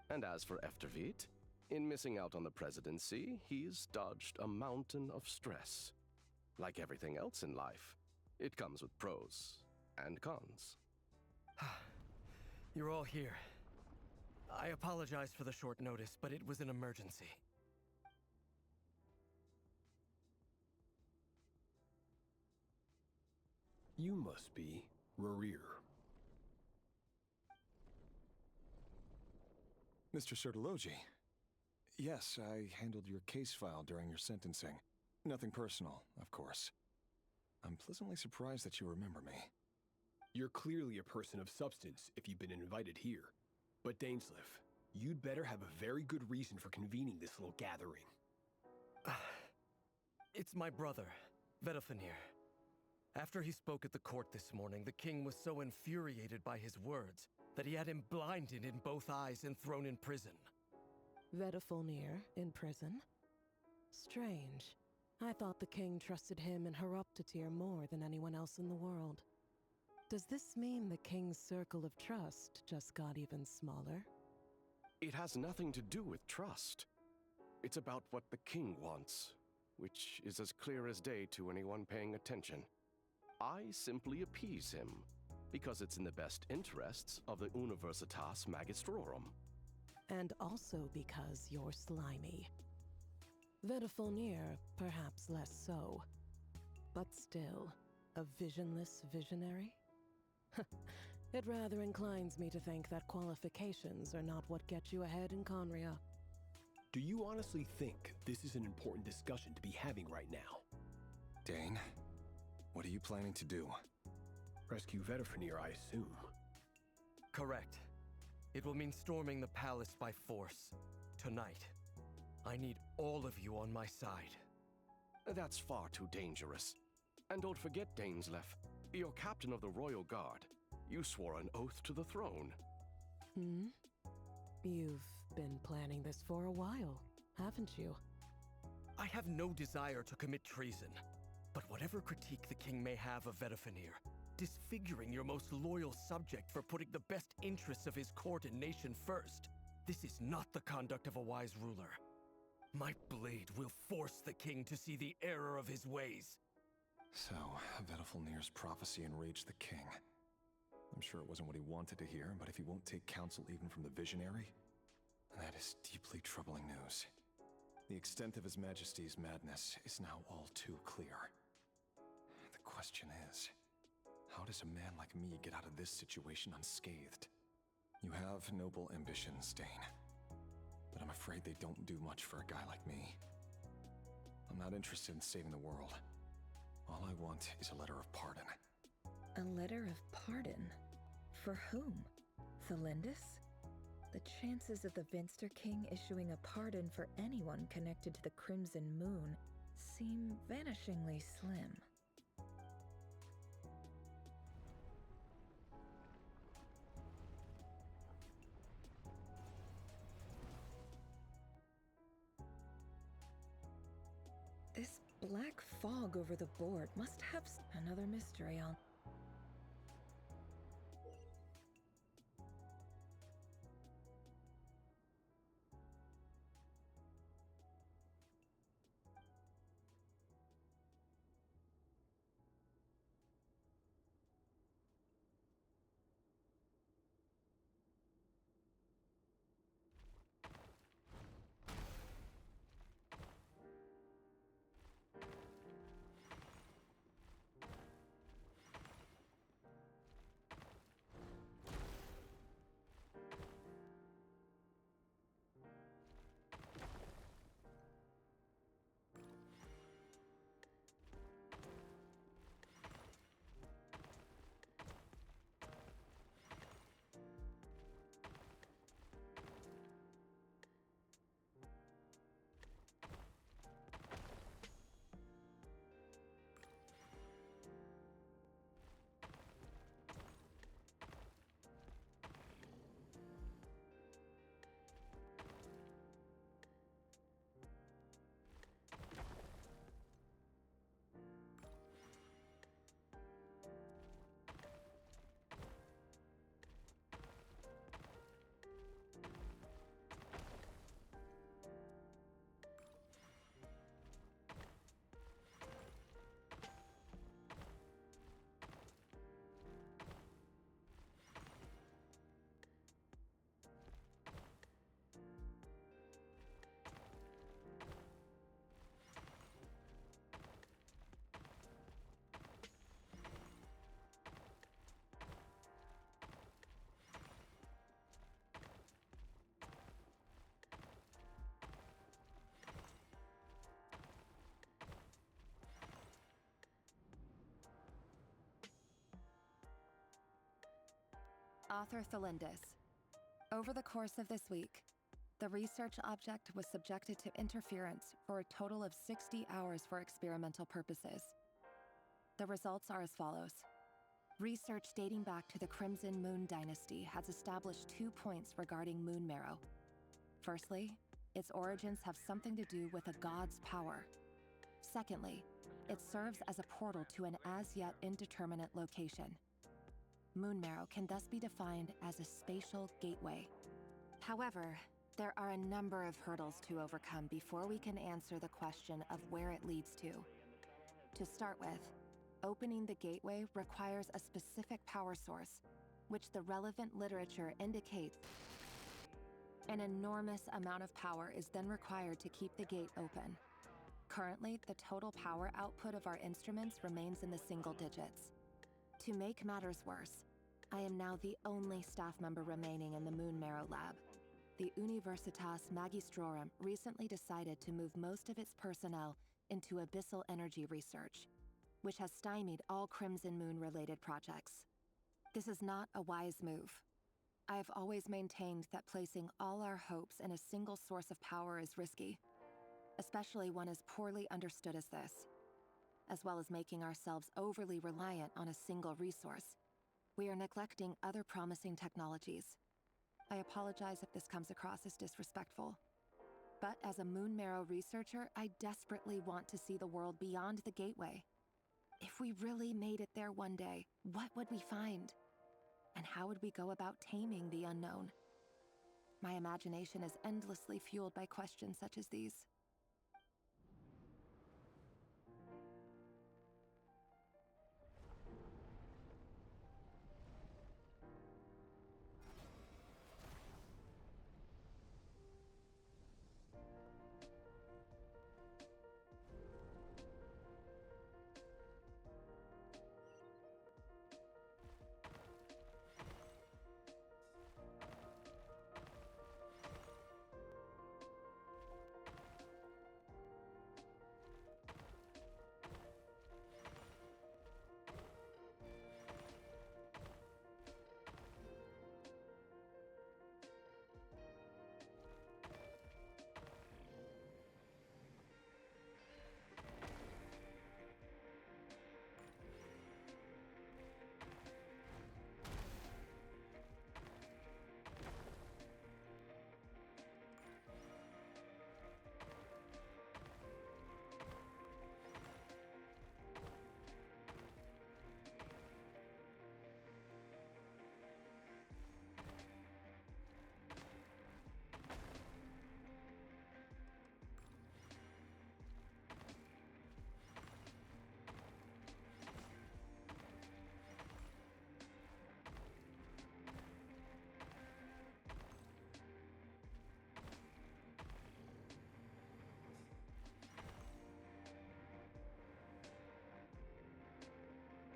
And as for Efterveit, in missing out on the presidency, he's dodged a mountain of stress. Like everything else in life, it comes with pros and cons. You're all here. I apologize for the short notice, but it was an emergency. You must be Rarir. Mr. Certologi. Yes, I handled your case file during your sentencing. Nothing personal, of course. I'm pleasantly surprised that you remember me. You're clearly a person of substance if you've been invited here. But Dainsliff, you'd better have a very good reason for convening this little gathering. It's my brother, Vedalfenir. After he spoke at the court this morning, the king was so infuriated by his words that he had him blinded in both eyes and thrown in prison. Vedalfenir in prison? Strange. I thought the king trusted him and Horoptatir more than anyone else in the world. Does this mean the king's circle of trust just got even smaller? It has nothing to do with trust. It's about what the king wants, which is as clear as day to anyone paying attention. I simply appease him, because it's in the best interests of the Universitas Magistrorum. And also because you're slimy. Vedalfenir, perhaps less so. But still, a visionless visionary? It rather inclines me to think that qualifications are not what get you ahead in Conria. Do you honestly think this is an important discussion to be having right now? Dane, what are you planning to do? Rescue Vedalfenir, I assume. Correct. It will mean storming the palace by force. Tonight. I need all of you on my side. That's far too dangerous. And don't forget, Dainsliff, you're captain of the Royal Guard. You swore an oath to the throne. You've been planning this for a while, haven't you? I have no desire to commit treason. But whatever critique the king may have of Vedalfenir, disfiguring your most loyal subject for putting the best interests of his court and nation first, this is not the conduct of a wise ruler. My blade will force the king to see the error of his ways. So, Vedalfenir's prophecy enraged the king. I'm sure it wasn't what he wanted to hear, but if he won't take counsel even from the visionary, that is deeply troubling news. The extent of His Majesty's madness is now all too clear. The question is, how does a man like me get out of this situation unscathed? You have noble ambitions, Dane, but I'm afraid they don't do much for a guy like me. I'm not interested in saving the world. All I want is a letter of pardon. A letter of pardon? For whom? Thelindis? The chances of the Vinster King issuing a pardon for anyone connected to the Crimson Moon seem vanishingly slim. This black fog over the board must have another mystery on. Author Thelindis. Over the course of this week, the research object was subjected to interference for a total of 60 hours for experimental purposes. The results are as follows. Research dating back to the Crimson Moon Dynasty has established 2 points regarding moon marrow. Firstly, its origins have something to do with a god's power. Secondly, it serves as a portal to an as-yet indeterminate location. Moon marrow can thus be defined as a spatial gateway. However, there are a number of hurdles to overcome before we can answer the question of where it leads to. To start with, opening the gateway requires a specific power source, which the relevant literature indicates. An enormous amount of power is then required to keep the gate open. Currently, the total power output of our instruments remains in the single digits. To make matters worse, I am now the only staff member remaining in the Moon Marrow lab. The Universitas Magistrorum recently decided to move most of its personnel into abyssal energy research, which has stymied all Crimson Moon-related projects. This is not a wise move. I have always maintained that placing all our hopes in a single source of power is risky, especially one as poorly understood as this, as well as making ourselves overly reliant on a single resource. We are neglecting other promising technologies. I apologize if this comes across as disrespectful. But as a Moon Marrow researcher, I desperately want to see the world beyond the gateway. If we really made it there one day, what would we find? And how would we go about taming the unknown? My imagination is endlessly fueled by questions such as these.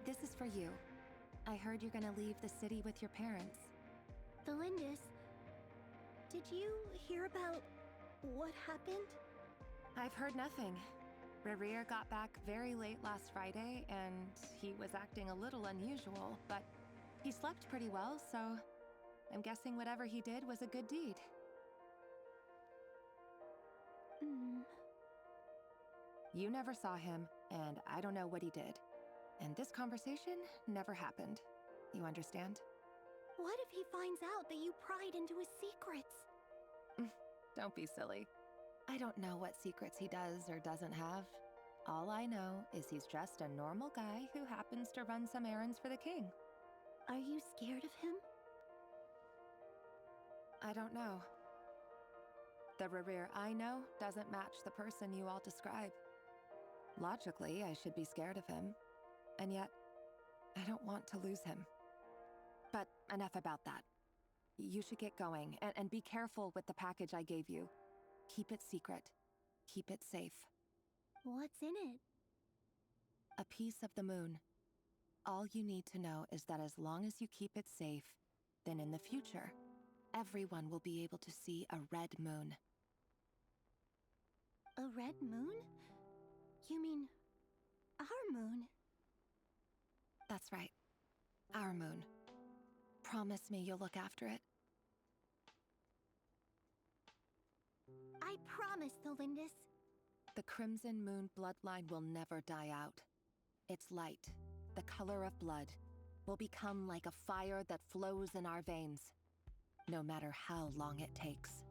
This is for you. I heard you're gonna leave the city with your parents. Thelindis, did you hear about what happened? I've heard nothing. Rerir got back very late last Friday, and he was acting a little unusual, but he slept pretty well, so I'm guessing whatever he did was a good deed. You never saw him, and I don't know what he did. And this conversation never happened. You understand? What if he finds out that you pried into his secrets? Don't be silly. I don't know what secrets he does or doesn't have. All I know is he's just a normal guy who happens to run some errands for the king. Are you scared of him? I don't know. The Rerir I know doesn't match the person you all describe. Logically, I should be scared of him. And yet, I don't want to lose him. But enough about that. You should get going, and be careful with the package I gave you. Keep it secret. Keep it safe. What's in it? A piece of the moon. All you need to know is that as long as you keep it safe, then in the future, everyone will be able to see a red moon. A red moon? You mean our moon? That's right. Our moon. Promise me you'll look after it. I promise, Elindis. The Crimson Moon bloodline will never die out. Its light, the color of blood, will become like a fire that flows in our veins, no matter how long it takes.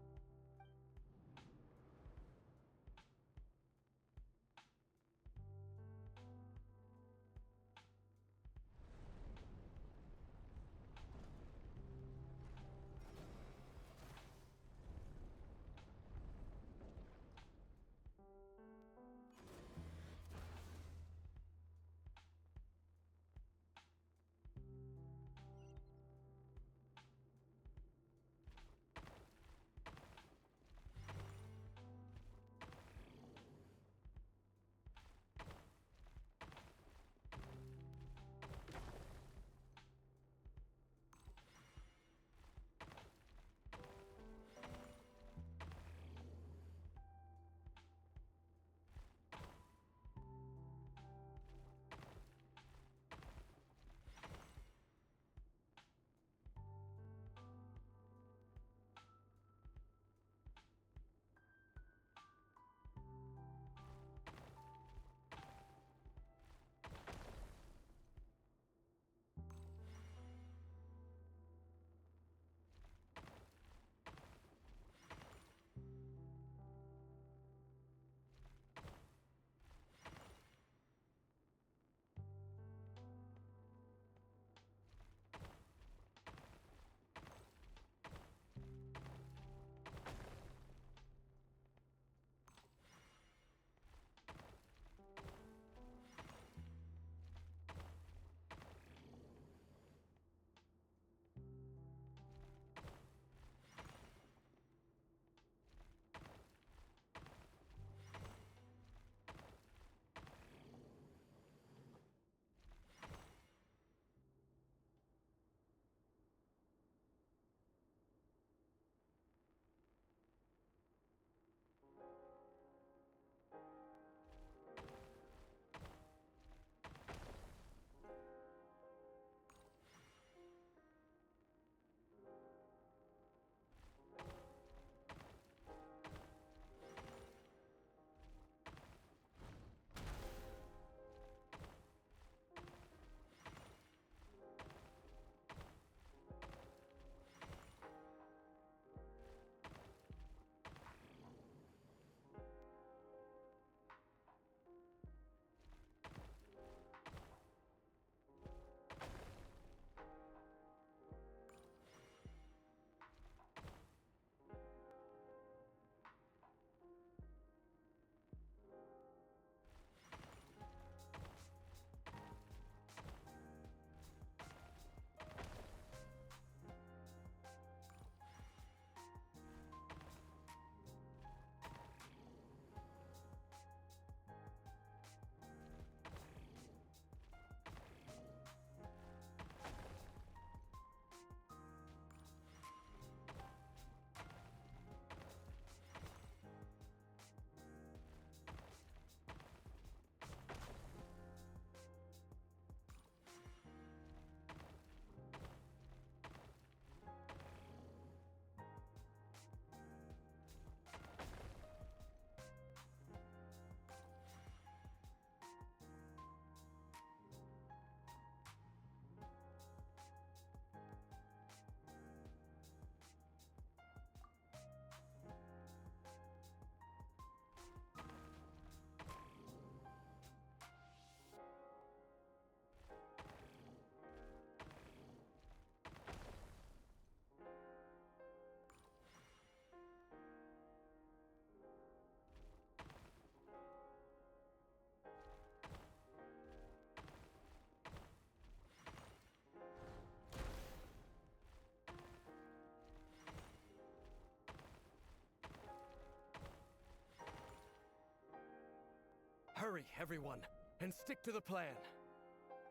Hurry, everyone, and stick to the plan.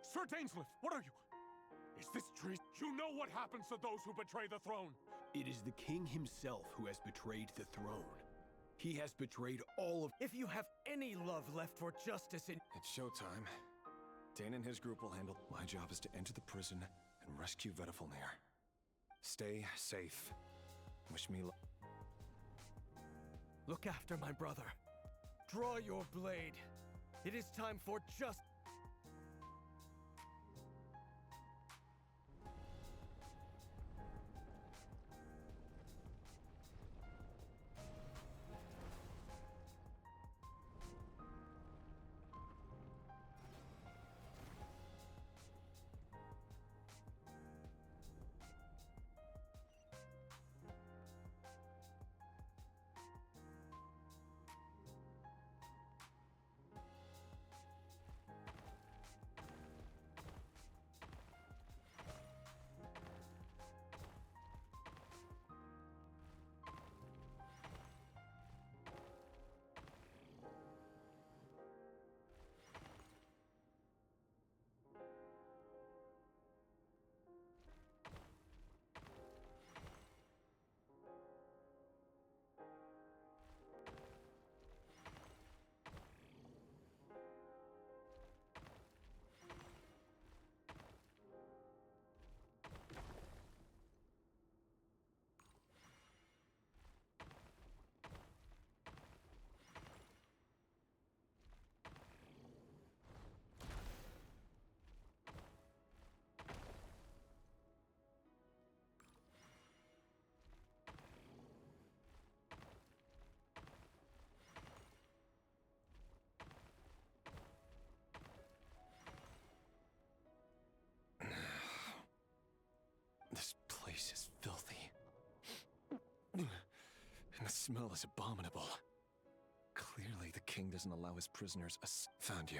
Sir Dainsleif, what are you? Is this treason? You know what happens to those who betray the throne. It is the king himself who has betrayed the throne. He has betrayed all of— If you have any love left for justice in— It's showtime. Dane and his group will handle— My job is to enter the prison and rescue Vedifalnir. Stay safe. Wish me luck. Look after my brother. Draw your blade. It is time for just... This place is filthy. And the smell is abominable. Clearly, the king doesn't allow his prisoners Found you.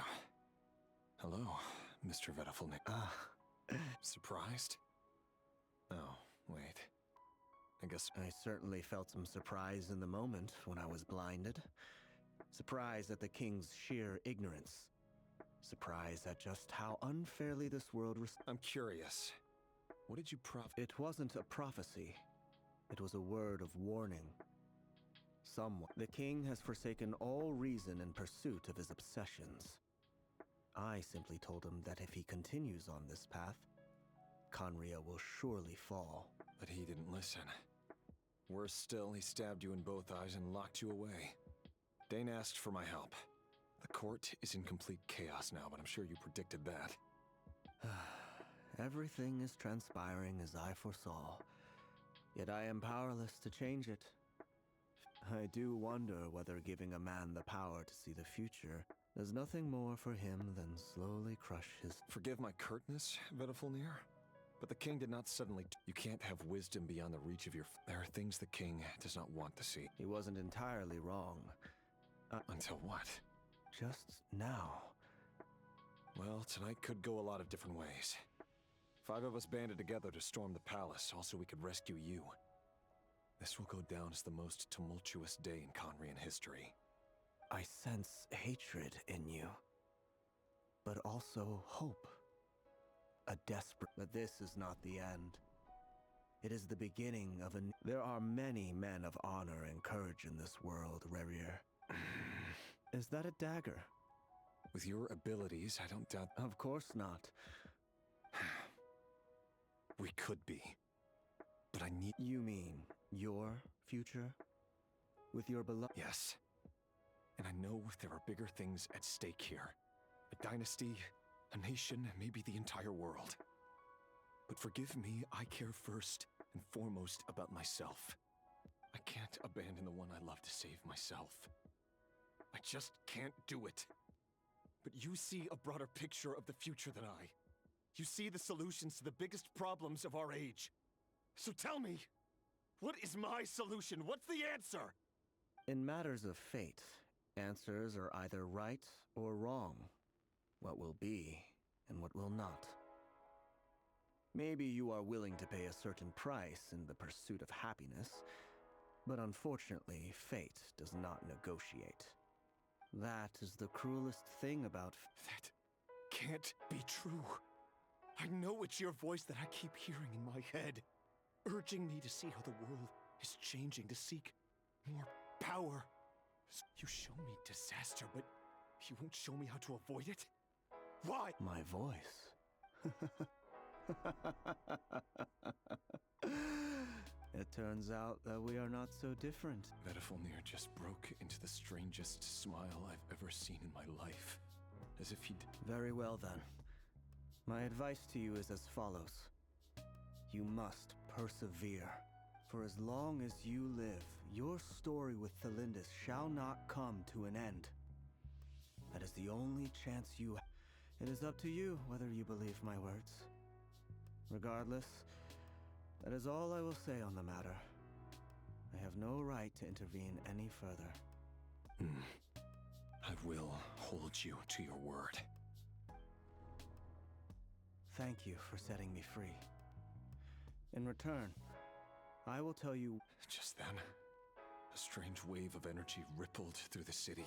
Hello, Mr. Vettelfulnik. Surprised? Oh, wait. I guess I certainly felt some surprise in the moment when I was blinded. Surprise at the king's sheer ignorance. Surprise at just how unfairly this world I'm curious. What did you It wasn't a prophecy. It was a word of warning. The king has forsaken all reason in pursuit of his obsessions. I simply told him that if he continues on this path, Conria will surely fall. But he didn't listen. Worse still, he stabbed you in both eyes and locked you away. Dane asked for my help. The court is in complete chaos now, but I'm sure you predicted that. Everything is transpiring as I foresaw, yet I am powerless to change it. I do wonder whether giving a man the power to see the future does nothing more for him than slowly crush his... Forgive my curtness, Vettelfulnir, but the king did not suddenly... You can't have wisdom beyond the reach of your... There are things the king does not want to see. He wasn't entirely wrong. Until what? Just now. Well, tonight could go a lot of different ways. 5 of us banded together to storm the palace, also we could rescue you. This will go down as the most tumultuous day in Conrian history. I sense hatred in you, but also hope. But this is not the end. It is the beginning of a... There are many men of honor and courage in this world, Rerir. Is that a dagger? With your abilities, I don't doubt... Of course not. We could be. But I need... You mean your future? With your beloved... Yes. And I know there are bigger things at stake here. A dynasty, a nation, maybe the entire world. But forgive me, I care first and foremost about myself. I can't abandon the one I love to save myself. I just can't do it. But you see a broader picture of the future than I. You see the solutions to the biggest problems of our age. So tell me, what is my solution? What's the answer? In matters of fate, answers are either right or wrong. What will be and what will not. Maybe you are willing to pay a certain price in the pursuit of happiness, but unfortunately, fate does not negotiate. That is the cruelest thing about... That can't be true. I know it's your voice that I keep hearing in my head, urging me to see how the world is changing, to seek more power. You show me disaster, but you won't show me how to avoid it? Why? My voice. It turns out that we are not so different. Vedifulnir just broke into the strangest smile I've ever seen in my life. As if he'd... Very well then. My advice to you is as follows. You must persevere. For as long as you live, your story with Thelindis shall not come to an end. That is the only chance you have. It is up to you whether you believe my words. Regardless, that is all I will say on the matter. I have no right to intervene any further. I will hold you to your word. Thank you for setting me free. In return, I will tell you... Just then, a strange wave of energy rippled through the city.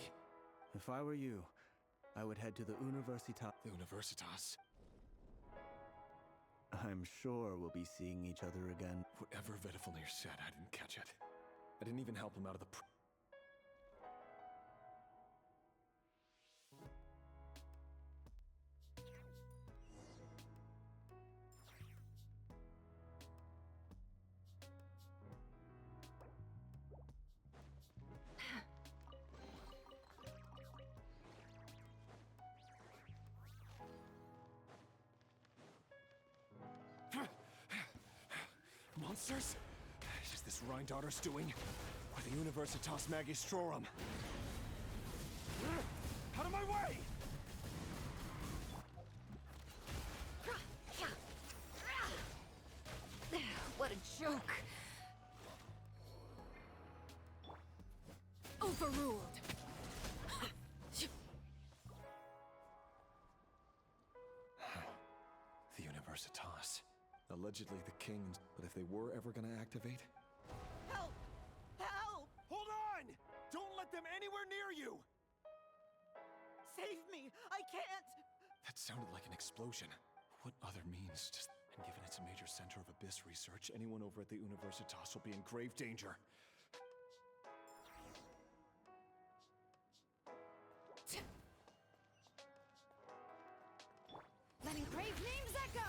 If I were you, I would head to the Universitas. The Universitas? I'm sure we'll be seeing each other again. Whatever Vedifulnir said, I didn't catch it. I didn't even help him out of the... Monsters? Is this Rhindaughter's doing? Or the Universitas Magistrorum? Out of my way! What a joke! Overruled! The Universitas. Allegedly the king's, but if they were ever gonna activate... Help! Help! Hold on! Don't let them anywhere near you! Save me! I can't! That sounded like an explosion. What other means does... And given it's a major center of abyss research, anyone over at the Universitas will be in grave danger. Let engraved names echo!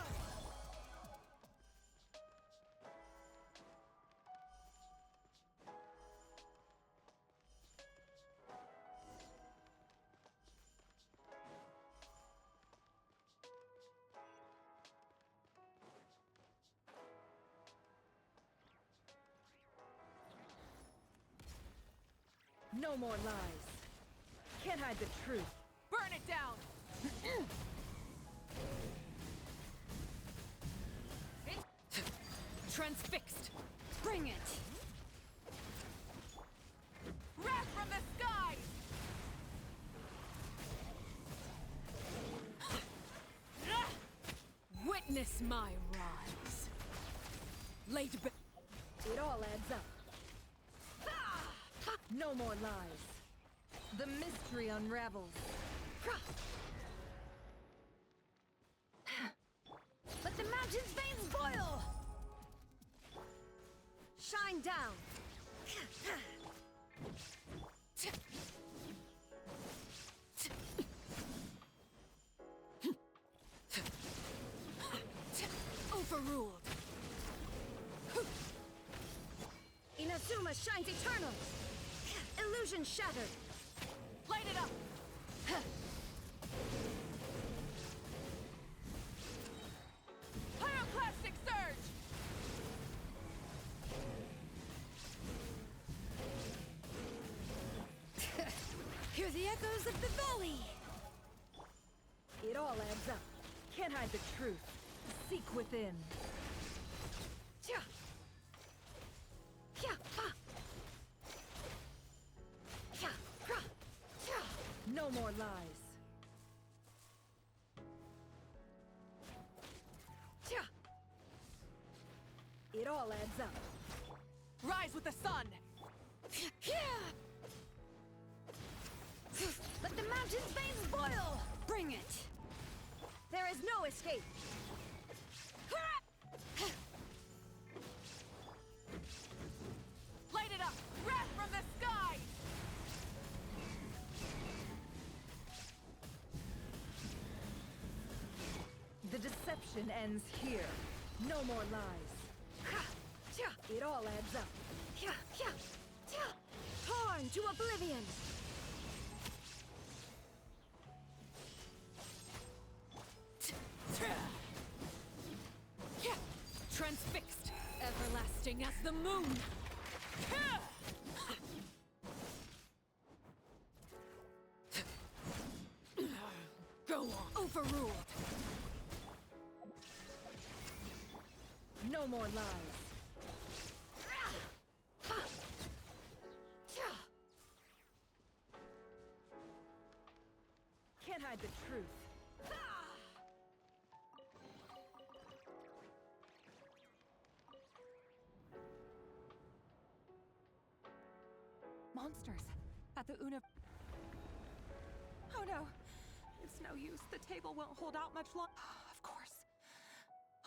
No more lies. Can't hide the truth. Burn it down! Transfixed! Bring it! Wrath from the skies! Witness my rise. Laid back. It all adds up. No more lies. The mystery unravels. Let the mountain's veins boil! Shine down! Overruled! Inazuma shines eternal! Illusion shattered! Light it up! Pyroclastic surge! Hear the echoes of the valley! It all adds up. Can't hide the truth. Seek within. No more lies. It all adds up. Rise with the sun! Let the mountain's veins boil! Bring it! There is no escape! Light it up! Wrath from the skies! The deception ends here. No more lies. It all adds up. Torn to oblivion! Transfixed, everlasting as the moon. Go on. Overruled. No more lies. Can't hide the truth. Monsters at the Una. Oh no, it's no use. The table won't hold out much longer. Of course.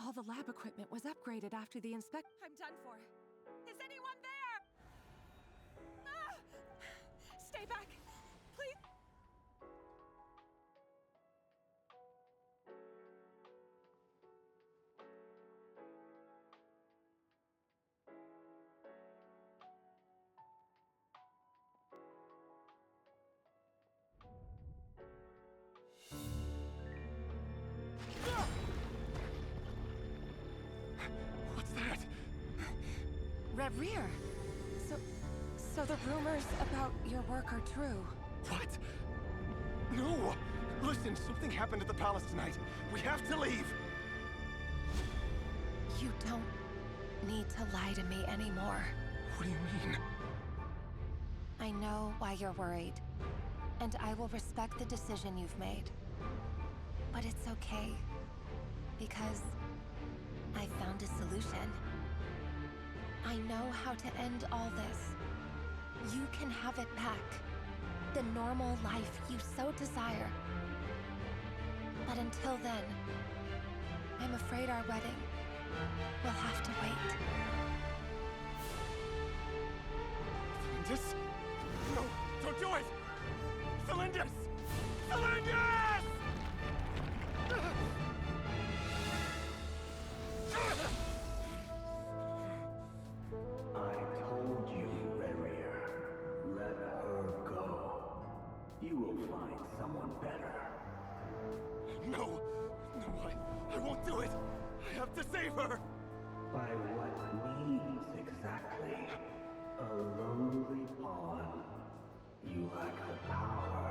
All the lab equipment was upgraded after the inspect. I'm done for. Is anyone there? Ah! Stay back, please. What's that? Rear. So the rumors about your work are true. What? No! Listen, something happened at the palace tonight. We have to leave! You don't need to lie to me anymore. What do you mean? I know why you're worried, and I will respect the decision you've made. But it's okay, because I found a solution. I know how to end all this. You can have it back. The normal life you so desire. But until then, I'm afraid our wedding will have to wait. Cylindus? No, don't do it! Cylindus! Cylindus! I told you, Rerir. Let her go. You will find someone better. No! No, I won't do it! I have to save her! By what means exactly? A lowly pawn. You lack the power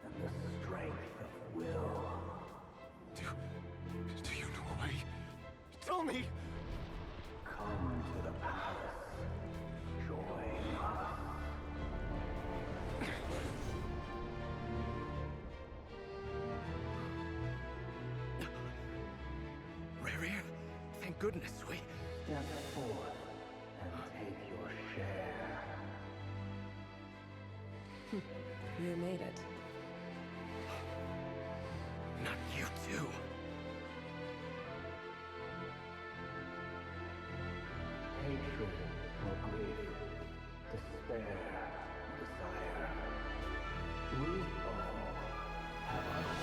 and the strength of will. Do you know a way? Tell me! Come to the palace. Join us. Rerir, thank goodness we... Step forth and take your share. You made it. Not you too. Hatred or grief, despair or desire. We all have our own.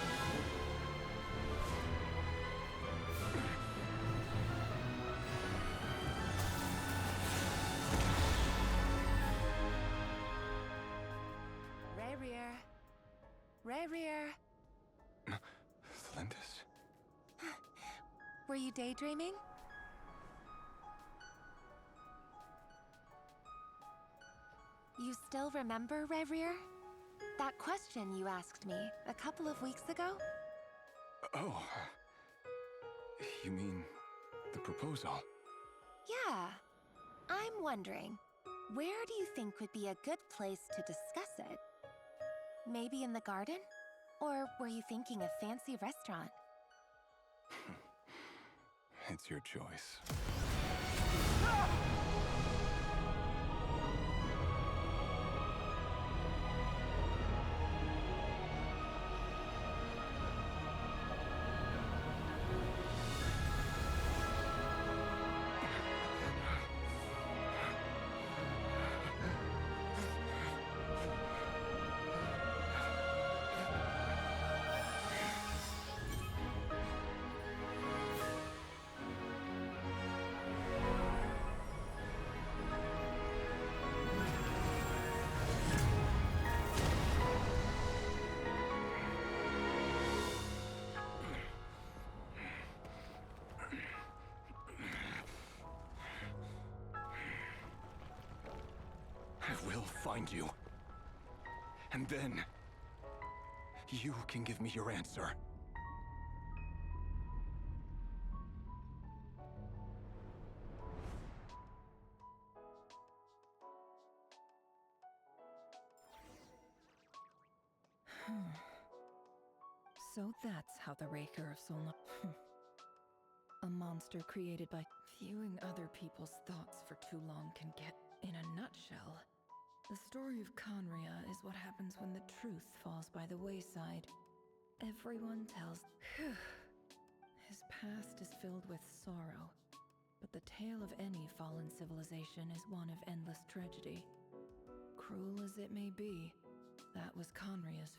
Rerir. Cylindus? Were you daydreaming? You still remember, Rerir? That question you asked me a couple of weeks ago? Oh. You mean the proposal? Yeah. I'm wondering, where do you think would be a good place to discuss it? Maybe in the garden? Or were you thinking a fancy restaurant? It's your choice. find you. And then, you can give me your answer. So that's how the Raker of Solna... A monster created by viewing other people's thoughts for too long can get... In a nutshell, the story of Conria is what happens when the truth falls by the wayside. Everyone tells... His past is filled with sorrow, but the tale of any fallen civilization is one of endless tragedy. Cruel as it may be, that was Conria's...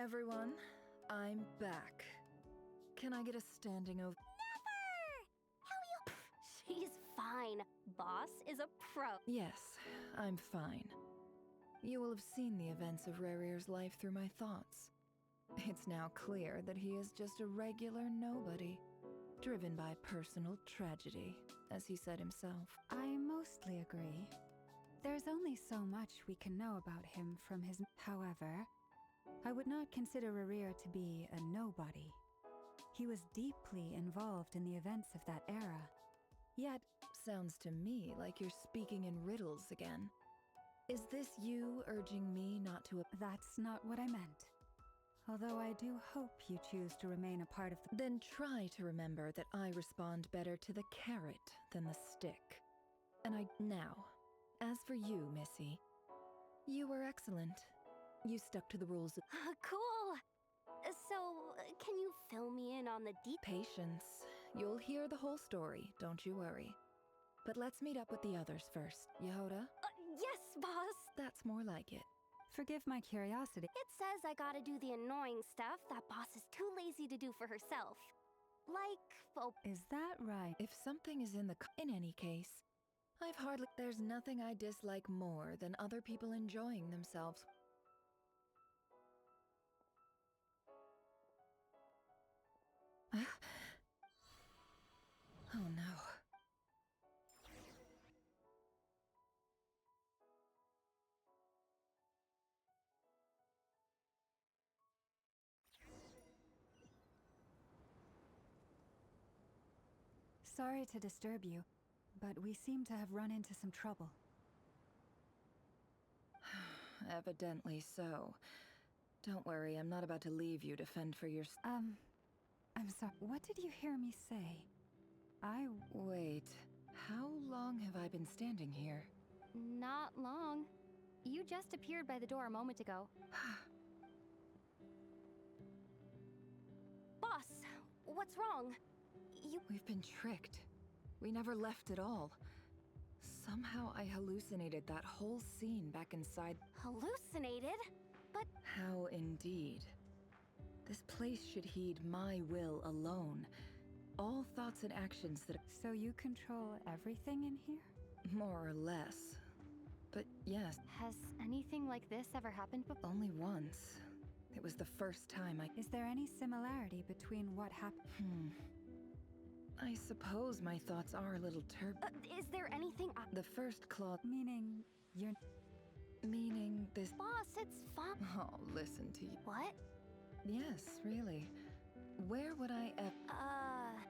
Everyone, I'm back. Can I get a standing ovation? She's fine. Boss is a pro. Yes, I'm fine. You will have seen the events of Rarir's life through my thoughts. It's now clear that he is just a regular nobody, driven by personal tragedy, as he said himself. I mostly agree. There's only so much we can know about him from his... However, I would not consider Rarir to be a nobody. He was deeply involved in the events of that era. Yet, sounds to me like you're speaking in riddles again. Is this you urging me not to... That's not what I meant. Although I do hope you choose to remain a part of the... Then try to remember that I respond better to the carrot than the stick. And Now, as for you, Missy, you were excellent. You stuck to the rules of... Cool! So, can you fill me in on the Patience. You'll hear the whole story, don't you worry. But let's meet up with the others first. Yehoda? Yes, boss! That's more like it. Forgive my curiosity. It says I gotta do the annoying stuff that boss is too lazy to do for herself. Like, oh... Is that right? If something is in any case, There's nothing I dislike more than other people enjoying themselves. Oh no. Sorry to disturb you, but we seem to have run into some trouble. Evidently so. Don't worry, I'm not about to leave you to fend for your... I'm sorry. What did you hear me say? Wait, how long have I been standing here? Not long. You just appeared by the door a moment ago. Boss, what's wrong? We've been tricked. We never left at all. Somehow I hallucinated that whole scene back inside. Hallucinated? But... How indeed. This place should heed my will alone. All thoughts and actions that... So you control everything in here? More or less. But yes. Has anything like this ever happened before? Only once. It was the first time I... Is there any similarity between what happened? I suppose my thoughts are a little is there anything The first clause... Meaning, you're... Meaning this... Boss, it's fun. Oh, listen to you. What? Yes, really. Where would I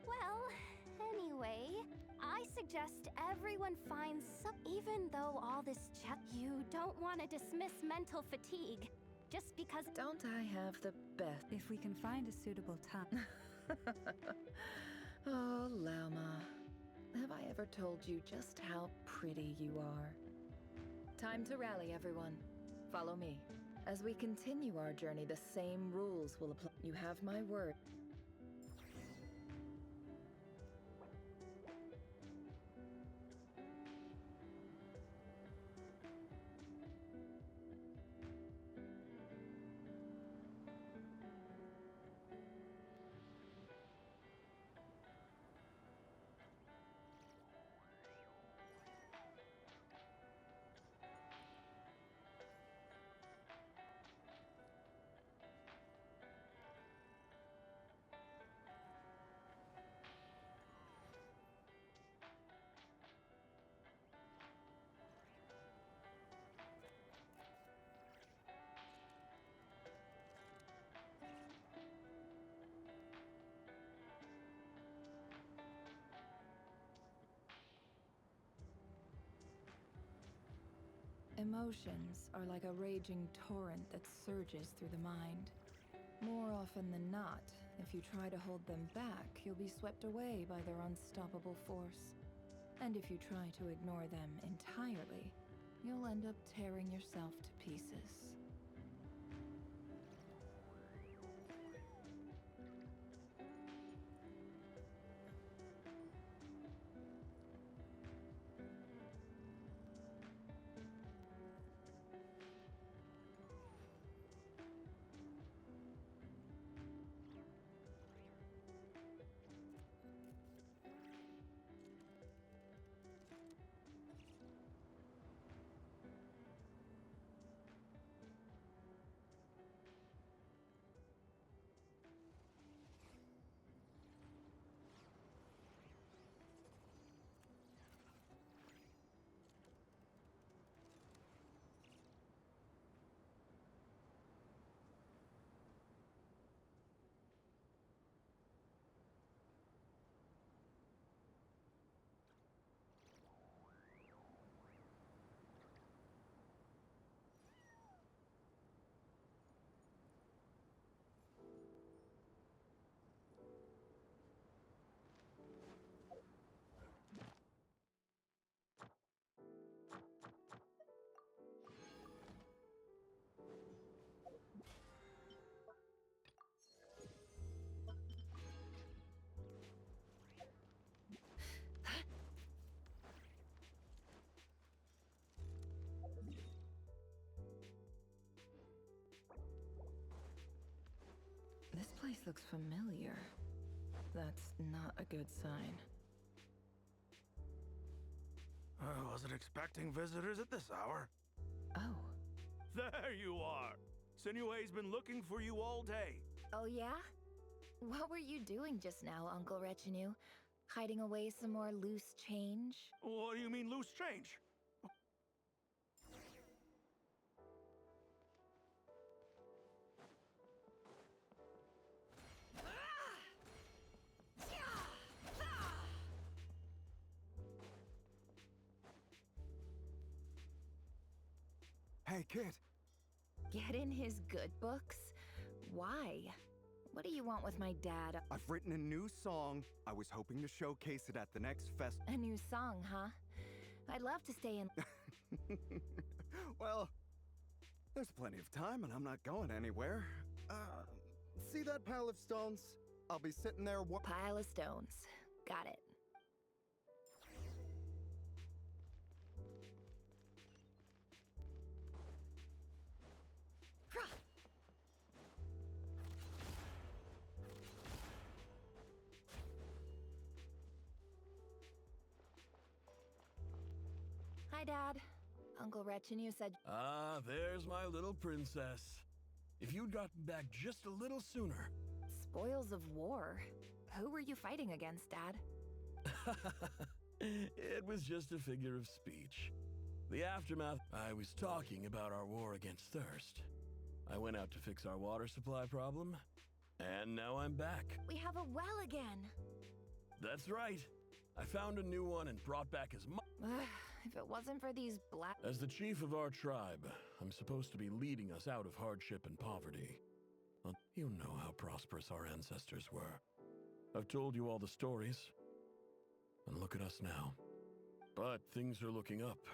well, anyway, I suggest everyone finds some... Even though all this chat... You don't want to dismiss mental fatigue, just because... Don't I have the best... If we can find a suitable time... Oh, Lama. Have I ever told you just how pretty you are? Time to rally, everyone. Follow me. As we continue our journey, the same rules will apply. You have my word. Emotions are like a raging torrent that surges through the mind. More often than not, if you try to hold them back, you'll be swept away by their unstoppable force. And if you try to ignore them entirely, you'll end up tearing yourself to pieces. This place looks familiar. That's not a good sign. I wasn't expecting visitors at this hour. Oh. There you are! Sinue's been looking for you all day. Oh yeah? What were you doing just now, Uncle Retinue? Hiding away some more loose change? What do you mean loose change? Hey, kid. Get in his good books? Why? What do you want with my dad? I've written a new song. I was hoping to showcase it at the next fest. A new song, huh? I'd love to stay in. Well, there's plenty of time and I'm not going anywhere. See that pile of stones? I'll be sitting there. Pile of stones. Got it. Hi, Dad. Uncle Retinue said... Ah, there's my little princess. If you'd gotten back just a little sooner. Spoils of war? Who were you fighting against, Dad? It was just a figure of speech. The aftermath... I was talking about our war against thirst. I went out to fix our water supply problem, and now I'm back. We have a well again. That's right. I found a new one and brought back as much... If it wasn't for these black... As the chief of our tribe, I'm supposed to be leading us out of hardship and poverty. You know how prosperous our ancestors were. I've told you all the stories. And look at us now. But things are looking up.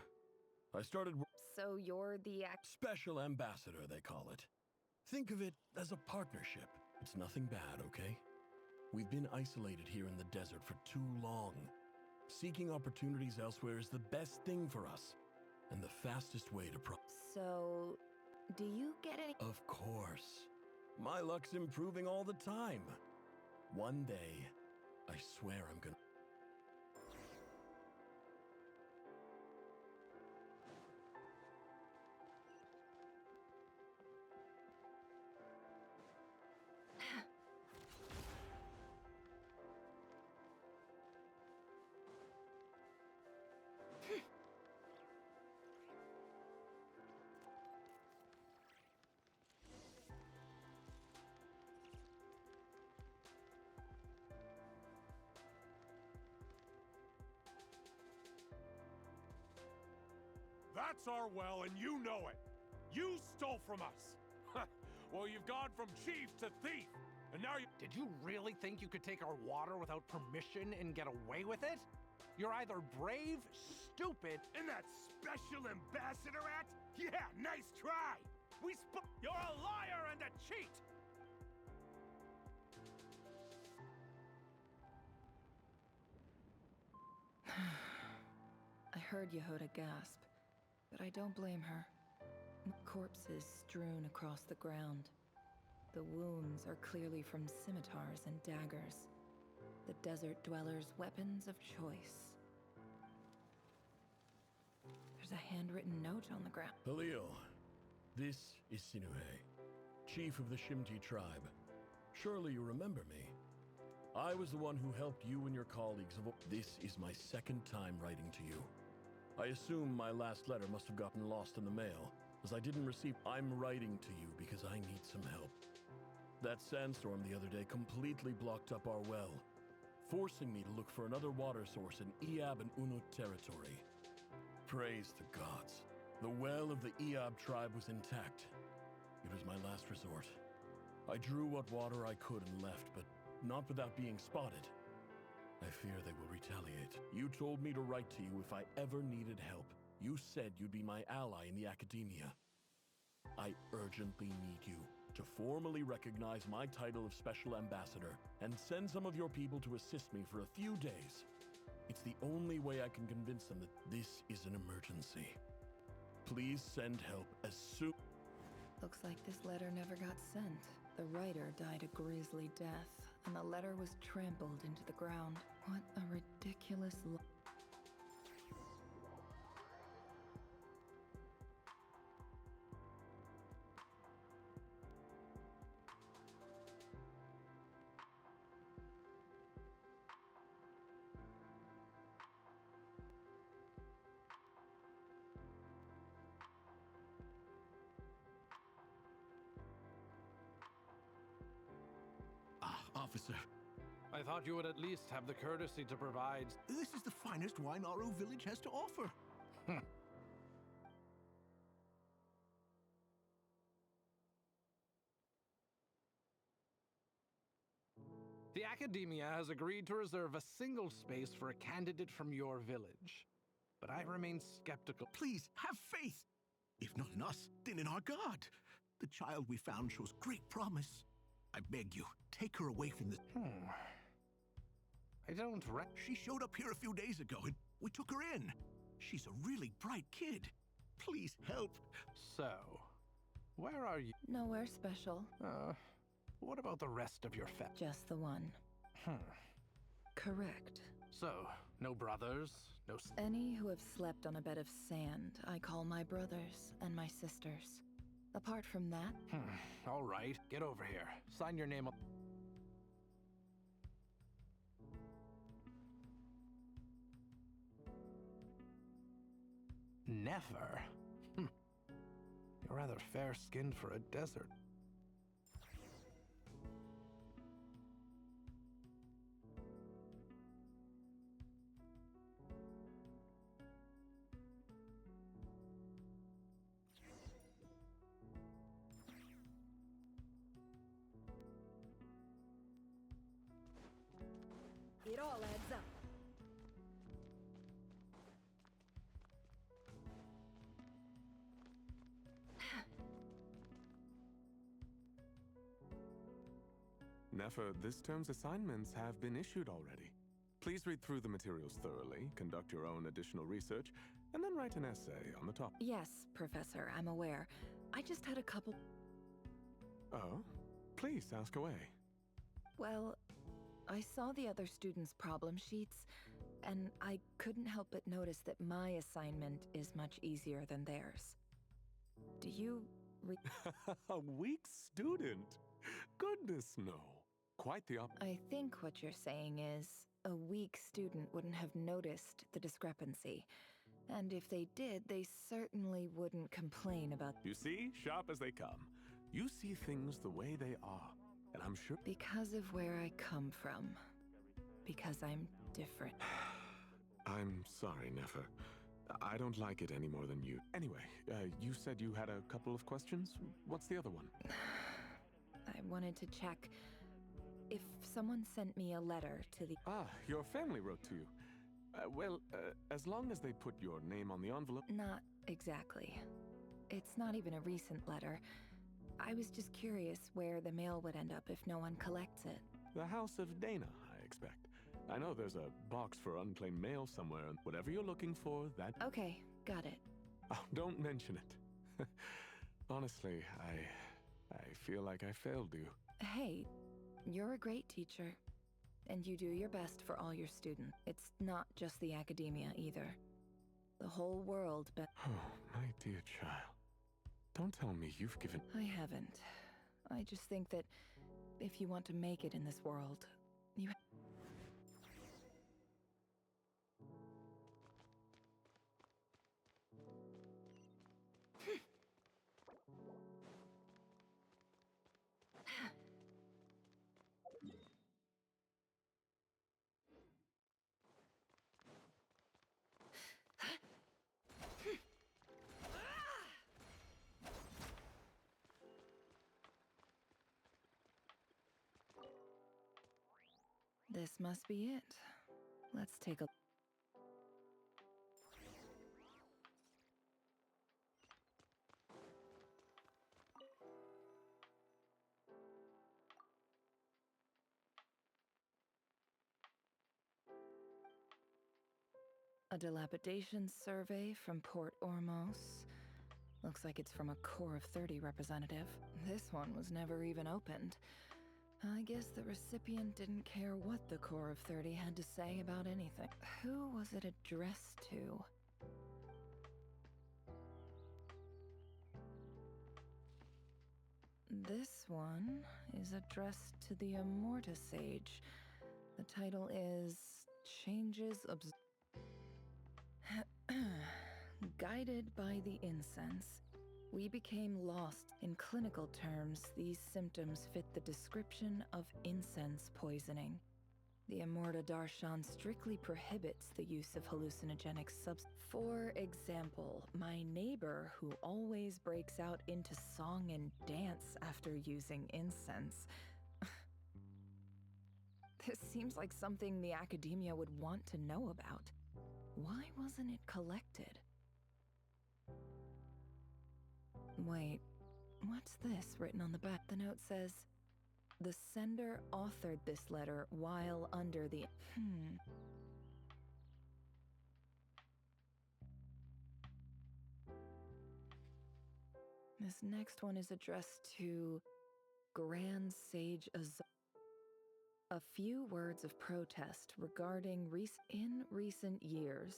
I started... So you're the... Special ambassador, they call it. Think of it as a partnership. It's nothing bad, okay? We've been isolated here in the desert for too long. Seeking opportunities elsewhere is the best thing for us, and the fastest way to So, do you get any... Of course. My luck's improving all the time. One day, I swear I'm gonna... That's our well, and you know it. You stole from us. Well, you've gone from chief to thief, and now you... Did you really think you could take our water without permission and get away with it? You're either brave, stupid... In that special ambassador act? Yeah, nice try! You're a liar and a cheat! I heard Yehuda gasp, but I don't blame her. Corpses strewn across the ground. The wounds are clearly from scimitars and daggers. The desert dwellers' weapons of choice. There's a handwritten note on the ground. Halil, this is Sinuhe, chief of the Shimti tribe. Surely you remember me. I was the one who helped you and your colleagues. This is my second time writing to you. I assume my last letter must have gotten lost in the mail, as I didn't receive. I'm writing to you because I need some help. That sandstorm the other day completely blocked up our well, forcing me to look for another water source in Iab and Unut territory. Praise the gods. The well of the Iab tribe was intact. It was my last resort. I drew what water I could and left, but not without being spotted. I fear they will retaliate. You told me to write to you if I ever needed help. You said you'd be my ally in the academia. I urgently need you to formally recognize my title of Special Ambassador and send some of your people to assist me for a few days. It's the only way I can convince them that this is an emergency. Please send help as soon... Looks like this letter never got sent. The writer died a grisly death, and the letter was trampled into the ground. What a ridiculous Officer. I thought you would at least have the courtesy to provide... This is the finest wine Aro village has to offer. The Academia has agreed to reserve a single space for a candidate from your village. But I remain skeptical. Please, have faith. If not in us, then in our god. The child we found shows great promise. I beg you, take her away from the... I don't She showed up here a few days ago and we took her in. She's a really bright kid. Please help. So, where are you? Nowhere special. What about the rest of your family? Just the one. Correct. So, no brothers, no... Any who have slept on a bed of sand, I call my brothers and my sisters. Apart from that... All right, get over here. Sign your name up. Never? You're rather fair-skinned for a desert. It all adds up. Nefer, this term's assignments have been issued already. Please read through the materials thoroughly, conduct your own additional research, and then write an essay on the topic. Yes, Professor, I'm aware. I just had a couple... Oh? Please, ask away. Well, I saw the other students' problem sheets, and I couldn't help but notice that my assignment is much easier than theirs. Do you... A weak student? Goodness, no. Quite the opposite. I think what you're saying is, a weak student wouldn't have noticed the discrepancy. And if they did, they certainly wouldn't complain about... You see? Sharp as they come. You see things the way they are. And I'm sure... Because of where I come from. Because I'm different. I'm sorry, Nefer. I don't like it any more than you. Anyway, you said you had a couple of questions? What's the other one? I wanted to check if someone sent me a letter to the... Ah, your family wrote to you. Well, as long as they put your name on the envelope... Not exactly. It's not even a recent letter. I was just curious where the mail would end up if no one collects it. The House of Dana, I expect. I know there's a box for unclaimed mail somewhere, and whatever you're looking for, that... Okay, got it. Oh, don't mention it. Honestly, I feel like I failed you. Hey, you're a great teacher, and you do your best for all your students. It's not just the academia either. The whole world, but... Oh, my dear child. Don't tell me you've given... I haven't. I just think that if you want to make it in this world, you... This must be it. Let's take a... A dilapidation survey from Port Ormos. Looks like it's from a Core of 30 representative. This one was never even opened. I guess the recipient didn't care what the Core of 30 had to say about anything. Who was it addressed to? This one is addressed to the Immorta Sage. The title is Changes Guided by the incense, we became lost. In clinical terms, these symptoms fit the description of incense poisoning. The Immorta Darshan strictly prohibits the use of hallucinogenic substances. For example, my neighbor who always breaks out into song and dance after using incense. This seems like something the academia would want to know about. Why wasn't it collected? Wait, what's this written on the back? The note says, the sender authored this letter while under the... This next one is addressed to Grand Sage Azar. A few words of protest regarding in recent years.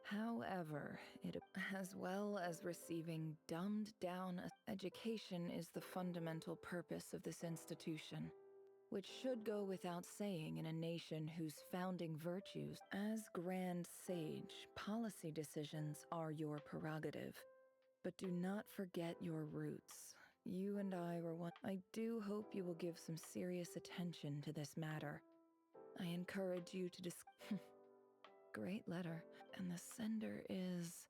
However, as well as receiving dumbed-down education is the fundamental purpose of this institution, which should go without saying in a nation whose founding virtues. As Grand Sage, policy decisions are your prerogative, but do not forget your roots. You and I were one. I do hope you will give some serious attention to this matter. I encourage you to Great letter. And the sender is...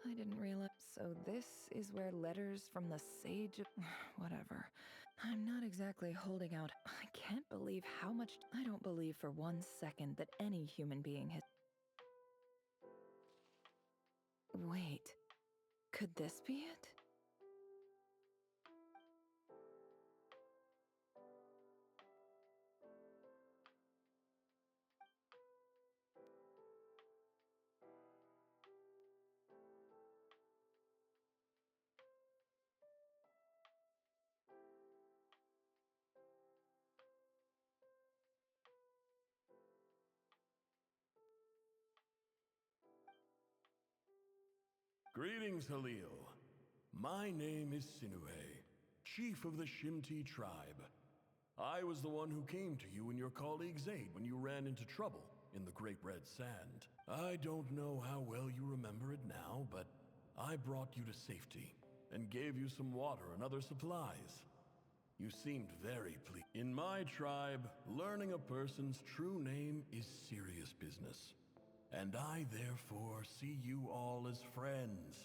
I didn't realize. So this is where letters from the Sage of... Whatever. I'm not exactly holding out. I can't believe how much... I don't believe for 1 second that any human being has... Wait. Could this be it? Greetings, Halil. My name is Sinuhe, chief of the Shimti tribe. I was the one who came to you and your colleague's aid when you ran into trouble in the Great Red Sand. I don't know how well you remember it now, but I brought you to safety and gave you some water and other supplies. You seemed very pleased. In my tribe, learning a person's true name is serious business. and I therefore see you all as friends.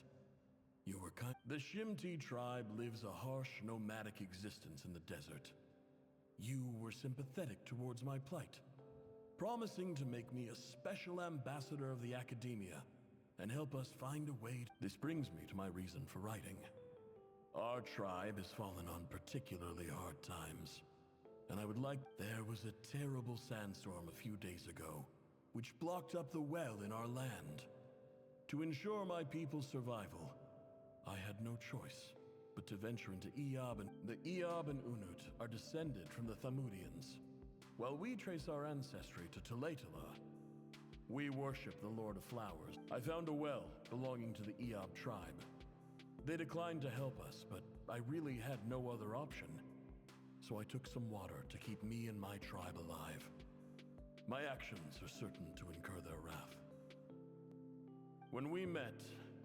You were kind. The Shimti tribe lives a harsh, nomadic existence in the desert. You were sympathetic towards my plight, promising to make me a special ambassador of the Academia and help us find a way. This brings me to my reason for writing. Our tribe has fallen on particularly hard times, and I would like. There was a terrible sandstorm a few days ago, which blocked up the well in our land. To ensure my people's survival, I had no choice but to venture into Eob, and the Eob and Unut are descended from the Thamudians. While we trace our ancestry to Tulatala, we worship the Lord of Flowers. I found a well belonging to the Eob tribe. They declined to help us, but I really had no other option. So I took some water to keep me and my tribe alive. My actions are certain to incur their wrath. When we met,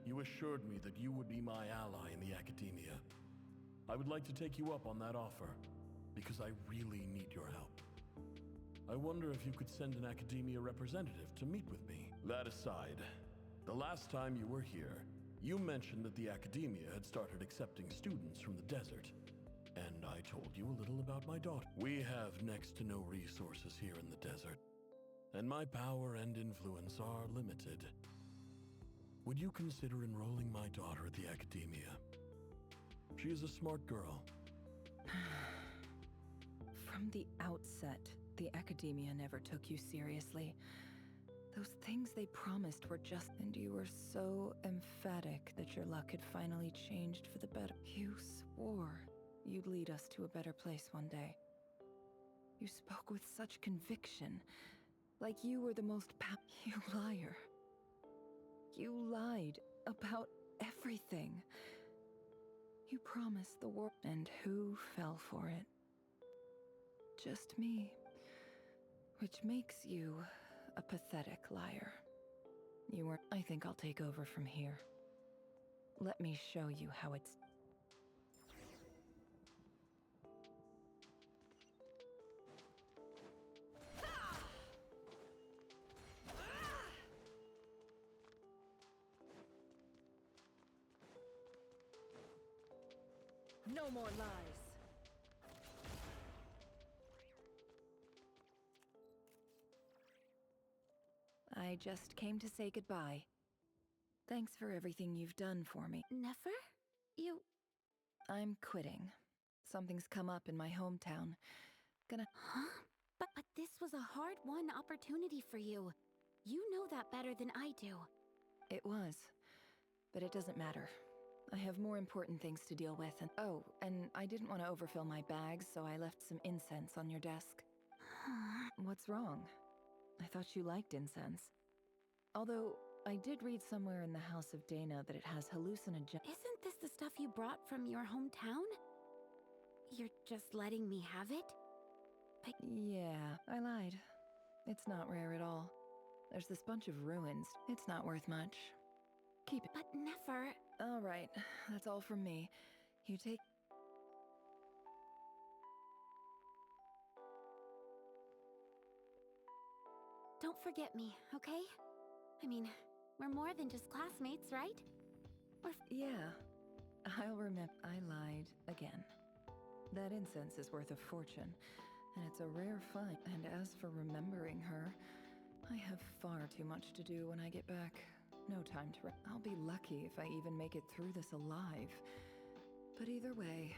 you assured me that you would be my ally in the Academia. I would like to take you up on that offer, because I really need your help. I wonder if you could send an Academia representative to meet with me. That aside, the last time you were here, you mentioned that the Academia had started accepting students from the desert, and I told you a little about my daughter. We have next to no resources here in the desert, and my power and influence are limited. Would you consider enrolling my daughter at the Academia? She is a smart girl. From the outset, the Academia never took you seriously. Those things they promised were just, and you were so emphatic that your luck had finally changed for the better. You swore you'd lead us to a better place one day. You spoke with such conviction, like you were the most You liar. You lied about everything. You promised the world, and who fell for it? Just me. Which makes you a pathetic liar. You were. I think I'll take over from here. Let me show you how it's. No more lies. I just came to say goodbye. Thanks for everything you've done for me. Nefer? You... I'm quitting. Something's come up in my hometown. Huh? But this was a hard-won opportunity for you. You know that better than I do. It was. But it doesn't matter. I have more important things to deal with, and I didn't want to overfill my bags, so I left some incense on your desk. What's wrong? I thought you liked incense. Although, I did read somewhere in the House of Dana that it has hallucinogen. Isn't this the stuff you brought from your hometown? You're just letting me have it? Yeah, I lied. It's not rare at all. There's this bunch of ruins. It's not worth much. Keep it. But Nefer... All right, that's all from me. You take... Don't forget me, okay? I mean, we're more than just classmates, right? Yeah, I'll remember. I lied again. That incense is worth a fortune, and it's a rare find. And as for remembering her, I have far too much to do when I get back. No time to I'll be lucky if I even make it through this alive. But either way,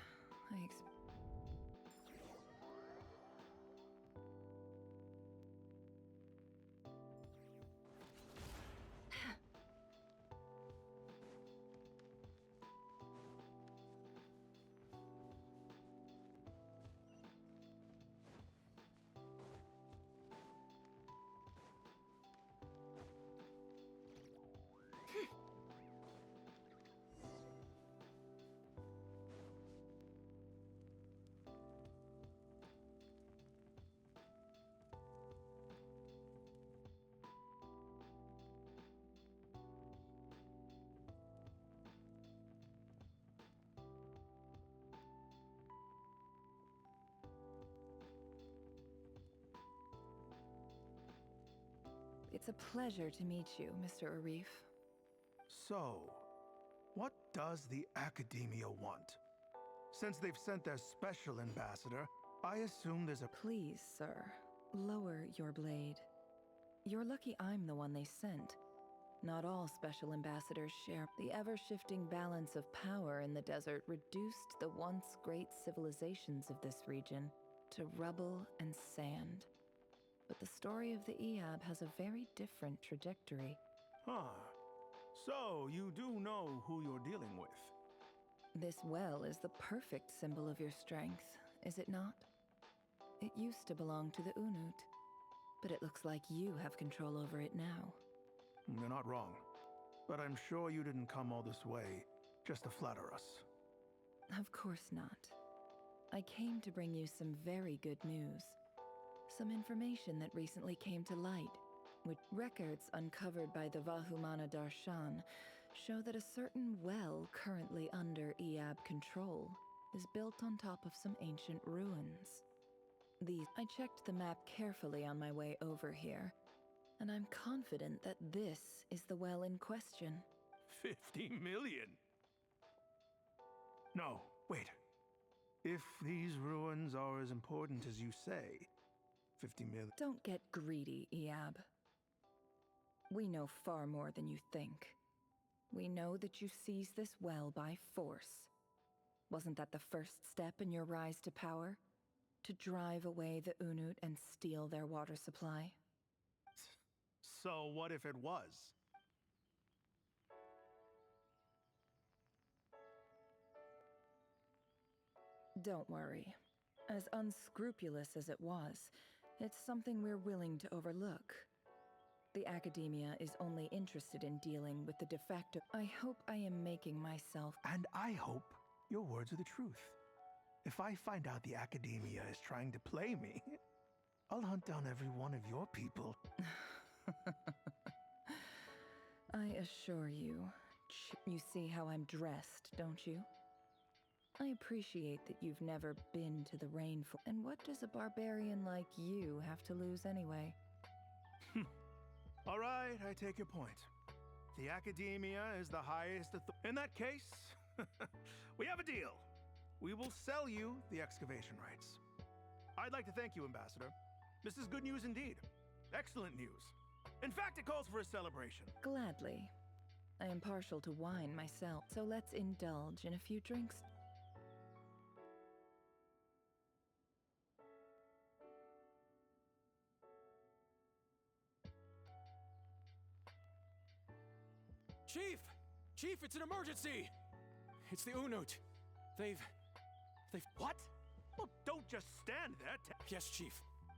It's a pleasure to meet you, Mr. Arif. So, what does the Academia want? Since they've sent their special ambassador, I assume there's a... Please, sir, lower your blade. You're lucky I'm the one they sent. Not all special ambassadors share. The ever-shifting balance of power in the desert reduced the once great civilizations of this region to rubble and sand. But the story of the Eab has a very different trajectory. Huh. So, you do know who you're dealing with? This well is the perfect symbol of your strength, is it not? It used to belong to the Unut, but it looks like you have control over it now. You're not wrong. But I'm sure you didn't come all this way just to flatter us. Of course not. I came to bring you some very good news. Some information that recently came to light, which records uncovered by the Vahumana Darshan show that a certain well currently under Eab control is built on top of some ancient ruins. I checked the map carefully on my way over here, and I'm confident that this is the well in question. 50 million? No, wait. If these ruins are as important as you say, 50 million... Don't get greedy, Eab. We know far more than you think. We know that you seized this well by force. Wasn't that the first step in your rise to power? To drive away the Unut and steal their water supply? So what if it was? Don't worry. As unscrupulous as it was, it's something we're willing to overlook. The Academia is only interested in dealing with the de facto... I hope I am making myself... And I hope your words are the truth. If I find out the Academia is trying to play me, I'll hunt down every one of your people. I assure you, you see how I'm dressed, don't you? I appreciate that you've never been to the rainforest. And what does a barbarian like you have to lose anyway? All right, I take your point. The Academia is the highest authority. In that case, we have a deal. We will sell you the excavation rights. I'd like to thank you, Ambassador. This is good news indeed. Excellent news. In fact, it calls for a celebration. Gladly. I am partial to wine myself, so let's indulge in a few drinks. Chief! Chief, it's an emergency! It's the Unut. They've... What? Well, don't just stand there. Yes, Chief.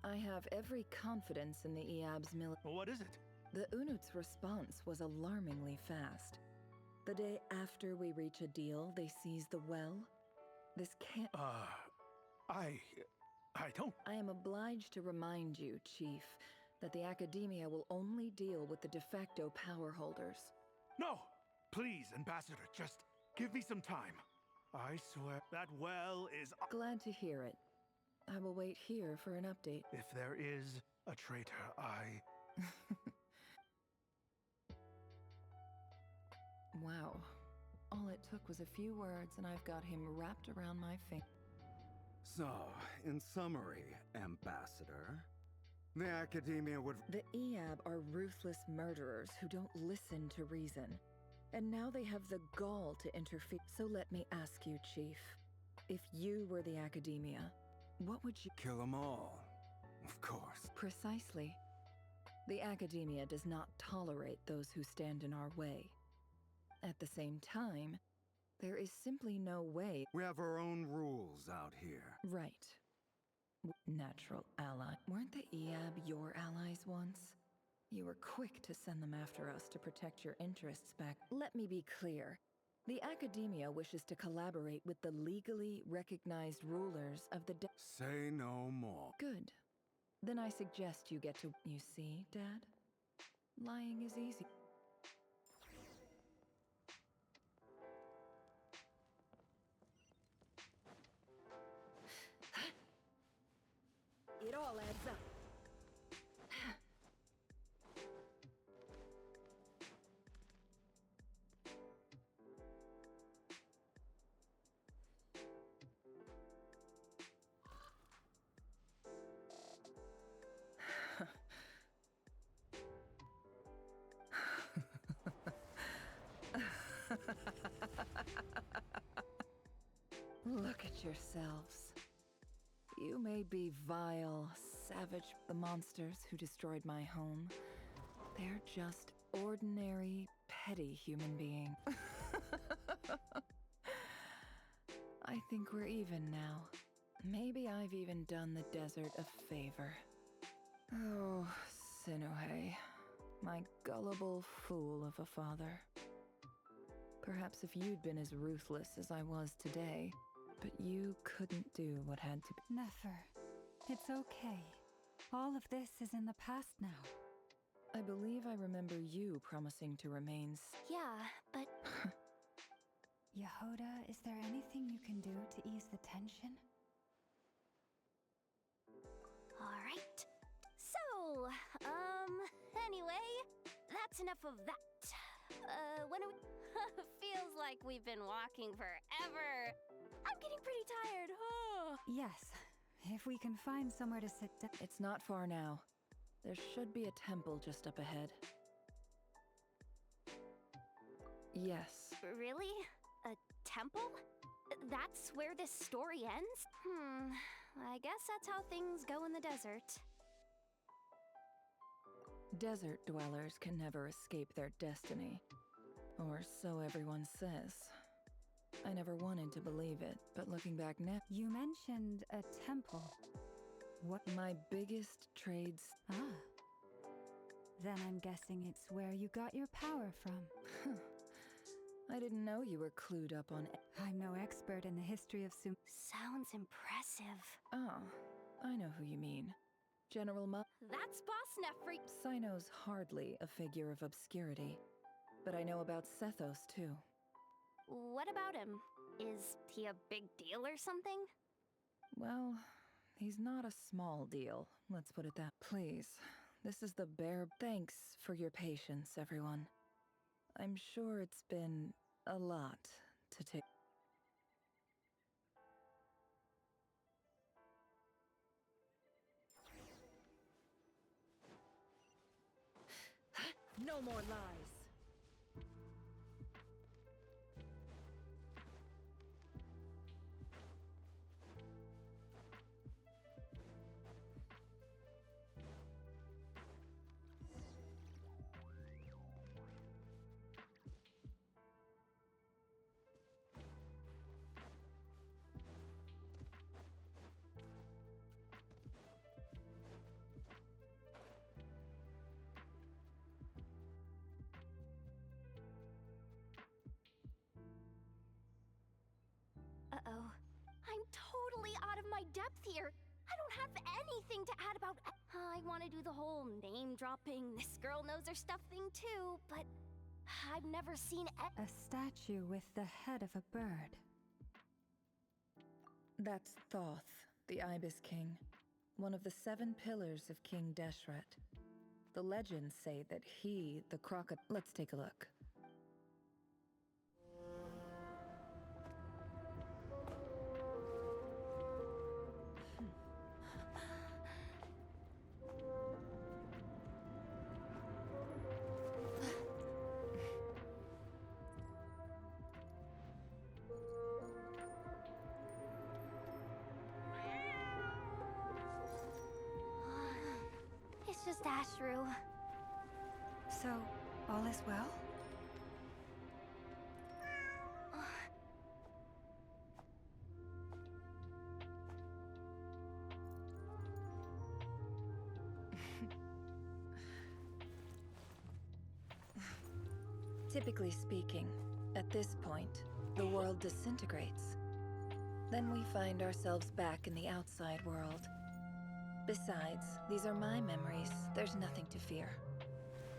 I have every confidence in the Eab's Well, what is it? The Unut's response was alarmingly fast. The day after we reach a deal, they seize the well. This can't... I don't... I am obliged to remind you, Chief, that the Academia will only deal with the de facto power holders. No! Please, Ambassador, just give me some time. I swear that well is... Glad to hear it. I will wait here for an update. If there is a traitor, Wow. All it took was a few words and I've got him wrapped around my finger. So, in summary, Ambassador, the Academia would... The Eab are ruthless murderers who don't listen to reason. And now they have the gall to interfere. So let me ask you, Chief. If you were the Academia, what would you... Kill them all. Of course. Precisely. The Academia does not tolerate those who stand in our way. At the same time, there is simply no way... We have our own rules out here. Right. Natural ally. Weren't the Eab your allies once? You were quick to send them after us to protect your interests back. Let me be clear. The Academia wishes to collaborate with the legally recognized rulers of the... Say no more. Good. Then I suggest you get to... You see, Dad? Lying is easy. It all adds up. yourselves. You may be vile, savage, the monsters who destroyed my home. They're just ordinary, petty human beings. I think we're even now. Maybe I've even done the desert a favor. Oh, Sinuhe, my gullible fool of a father. Perhaps if you'd been as ruthless as I was today, but you couldn't do what had to be. Nefer, it's okay. All of this is in the past now. I believe I remember you promising to remain. Yeah, but... Yehoda, is there anything you can do to ease the tension? Alright. So, anyway, that's enough of that. When we... Feels like we've been walking forever. I'm getting pretty tired. Yes, if we can find somewhere to sit down. It's not far now. There should be a temple just up ahead. Yes. Really? A temple? That's where this story ends? I guess that's how things go in the desert. Desert dwellers can never escape their destiny. Or so everyone says. I never wanted to believe it, but looking back now... You mentioned a temple. What? My biggest trades... Ah. Then I'm guessing it's where you got your power from. I didn't know you were clued up on... I'm no expert in the history of Sum... Sounds impressive. Oh, I know who you mean. General That's Boss Nefri... Sino's hardly a figure of obscurity. But I know about Sethos, too. What about him? Is he a big deal or something? Well, he's not a small deal, let's put it that. Please, this is the bare... Thanks for your patience, everyone. I'm sure it's been a lot to take. No more lies. Uh-oh. I'm totally out of my depth here. I don't have anything to add about... I want to do the whole name-dropping, this girl knows her stuff thing too, but I've never seen... A statue with the head of a bird. That's Thoth, the Ibis King. One of the 7 pillars of King Deshret. The legends say that he, the crocodile... Let's take a look. It's just Ashru. So, all is well? Typically speaking, at this point, the world disintegrates. Then we find ourselves back in the outside world. Besides, these are my memories. There's nothing to fear.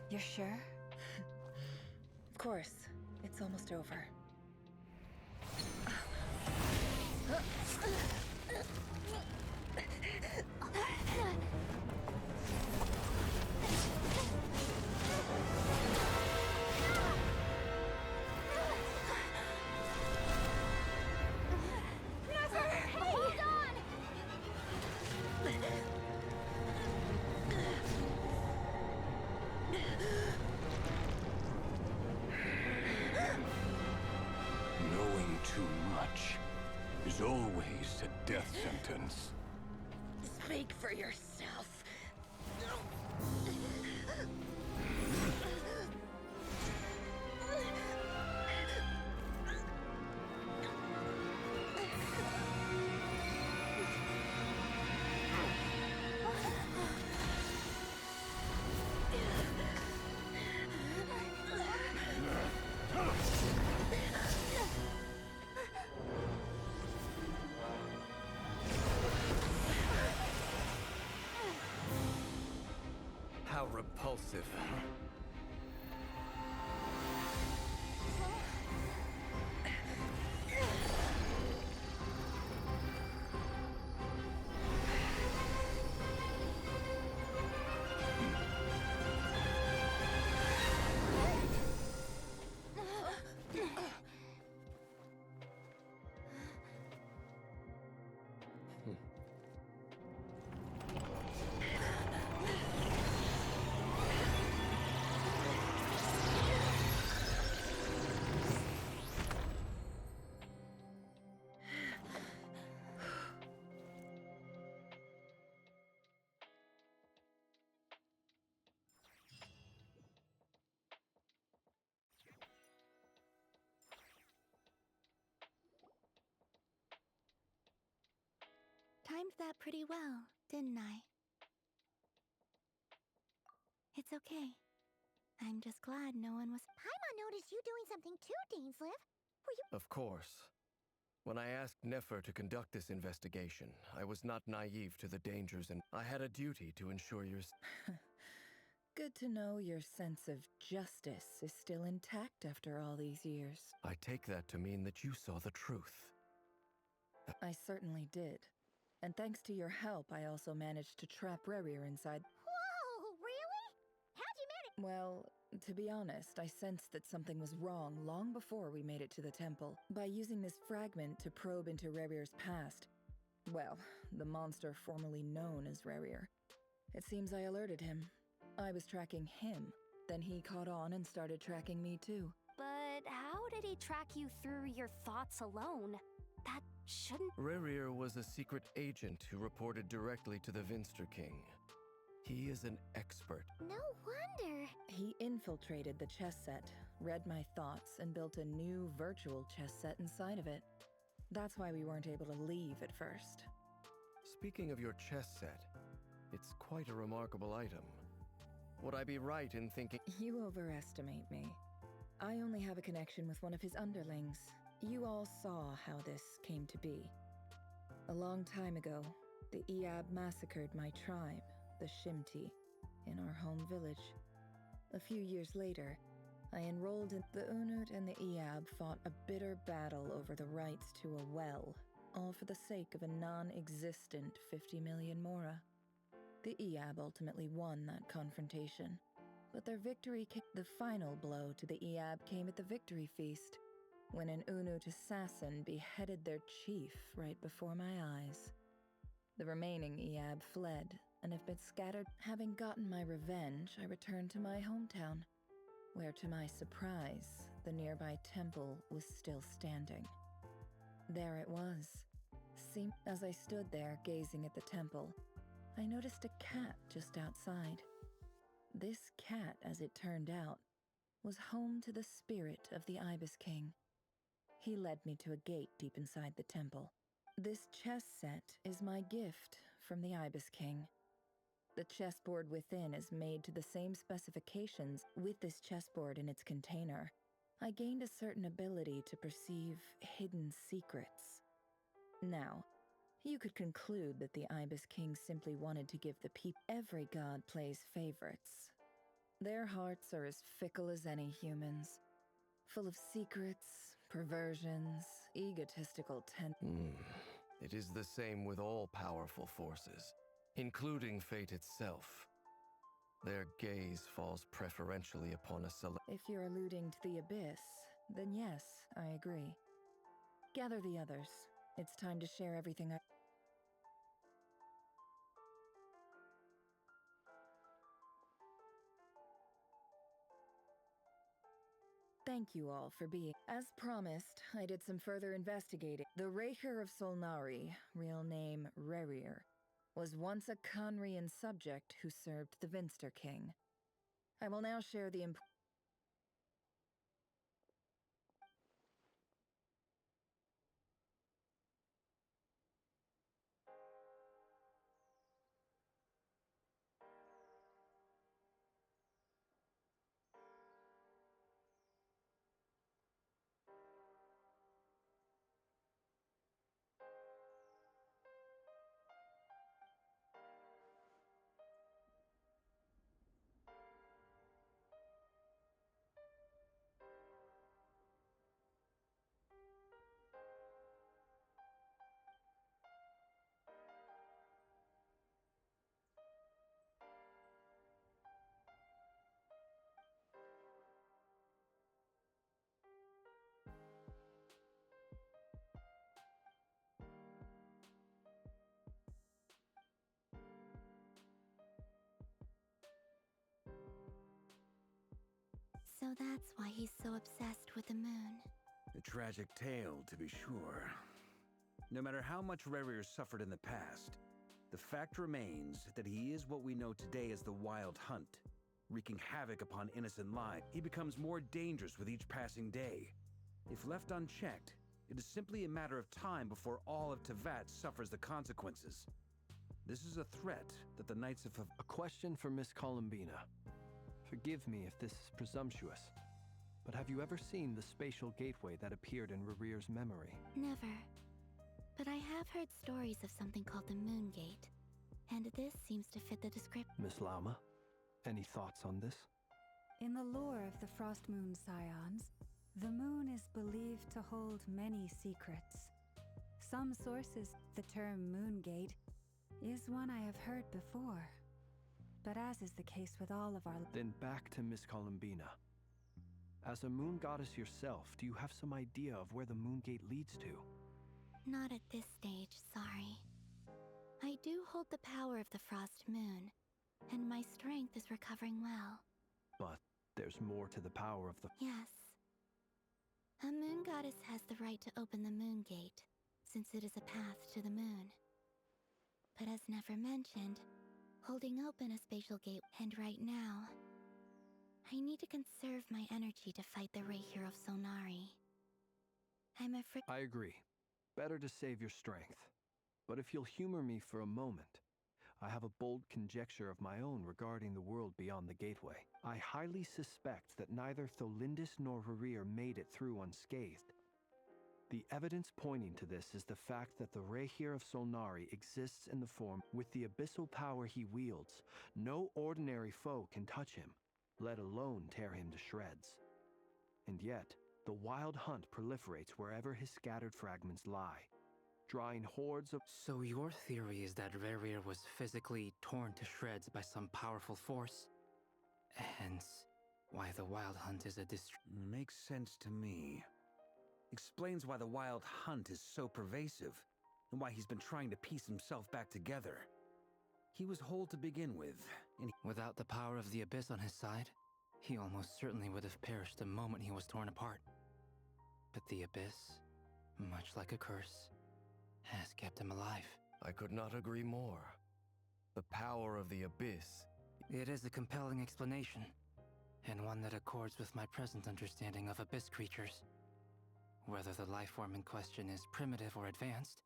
You're sure? Of course. It's almost over. Knowing too much is always a death sentence. Speak for yourself. How repulsive. Timed that pretty well, didn't I? It's okay. I'm just glad no one was— Paimon noticed you doing something too, Dainsleif. Were you— Of course. When I asked Nefer to conduct this investigation, I was not naive to the dangers, and I had a duty to ensure your— Good to know your sense of justice is still intact after all these years. I take that to mean that you saw the truth. I certainly did. And thanks to your help, I also managed to trap Rerir inside. Whoa, really? How'd you manage— Well, to be honest, I sensed that something was wrong long before we made it to the temple. By using this fragment to probe into Rerir's past, well, the monster formerly known as Rerir. It seems I alerted him. I was tracking him. Then he caught on and started tracking me too. But how did he track you through your thoughts alone? That shouldn't— Rerir was a secret agent who reported directly to the Vinster King. He is an expert. No wonder. He infiltrated the chess set, read my thoughts, and built a new virtual chess set inside of it. That's why we weren't able to leave at first. Speaking of your chess set, it's quite a remarkable item. Would I be right in thinking— You overestimate me. I only have a connection with one of his underlings. You all saw how this came to be. A long time ago, the Eab massacred my tribe, the Shimti, in our home village. A few years later, I enrolled in— The Unut and the Eab fought a bitter battle over the rights to a well, all for the sake of a non-existent 50 million Mora. The Eab ultimately won that confrontation, but their victory the final blow to the Eab came at the victory feast, when an Unut assassin beheaded their chief right before my eyes. The remaining Eab fled and have been scattered. Having gotten my revenge, I returned to my hometown, where to my surprise, the nearby temple was still standing. There it was. As I stood there gazing at the temple, I noticed a cat just outside. This cat, as it turned out, was home to the spirit of the Ibis King. He led me to a gate deep inside the temple. This chess set is my gift from the Ibis King. The chessboard within is made to the same specifications. With this chessboard in its container, I gained a certain ability to perceive hidden secrets. Now, you could conclude that the Ibis King simply wanted to give the people— Every god plays favorites. Their hearts are as fickle as any human's, full of secrets, perversions, egotistical It is the same with all powerful forces, including fate itself. Their gaze falls preferentially upon a select— If you're alluding to the Abyss, then yes, I agree. Gather the others. It's time to share everything I— Thank you all for being. As promised, I did some further investigating. The Raker of Solnari, real name Rerir, was once a Conrian subject who served the Vinster King. I will now share the So that's why he's so obsessed with the moon. A tragic tale, to be sure. No matter how much Rerir suffered in the past, the fact remains that he is what we know today as the Wild Hunt, wreaking havoc upon innocent lives. He becomes more dangerous with each passing day. If left unchecked, it is simply a matter of time before all of Teyvat suffers the consequences. This is a threat that the Knights of... A question for Miss Columbina. Forgive me if this is presumptuous, but have you ever seen the spatial gateway that appeared in Rerir's memory? Never. But I have heard stories of something called the Moon Gate, and this seems to fit the description. Miss Lauma, any thoughts on this? In the lore of the Frost Moon Scions, the moon is believed to hold many secrets. Some sources, the term Moon Gate is one I have heard before. But as is the case with all of our... Then back to Miss Columbina. As a moon goddess yourself, do you have some idea of where the Moon Gate leads to? Not at this stage, sorry. I do hold the power of the Frost Moon, and my strength is recovering well. But there's more to the power of the... Yes. A moon goddess has the right to open the Moon Gate, since it is a path to the moon. But as never mentioned, holding open a spatial gate, and right now, I need to conserve my energy to fight the Raker of Solnari. I'm afraid... I agree. Better to save your strength. But if you'll humor me for a moment, I have a bold conjecture of my own regarding the world beyond the gateway. I highly suspect that neither Tholindis nor Rerir made it through unscathed. The evidence pointing to this is the fact that the Raker of Solnari exists in the form. With the abyssal power he wields, no ordinary foe can touch him, let alone tear him to shreds. And yet, the Wild Hunt proliferates wherever his scattered fragments lie, drawing hordes of... So your theory is that Rerir was physically torn to shreds by some powerful force? Hence, why the Wild Hunt is a Makes sense to me. Explains why the Wild Hunt is so pervasive, and why he's been trying to piece himself back together. He was whole to begin with, and without the power of the Abyss on his side, he almost certainly would have perished the moment he was torn apart. But the Abyss, much like a curse, has kept him alive. I could not agree more. The power of the Abyss. It is a compelling explanation, and one that accords with my present understanding of Abyss creatures. Whether the life form in question is primitive or advanced,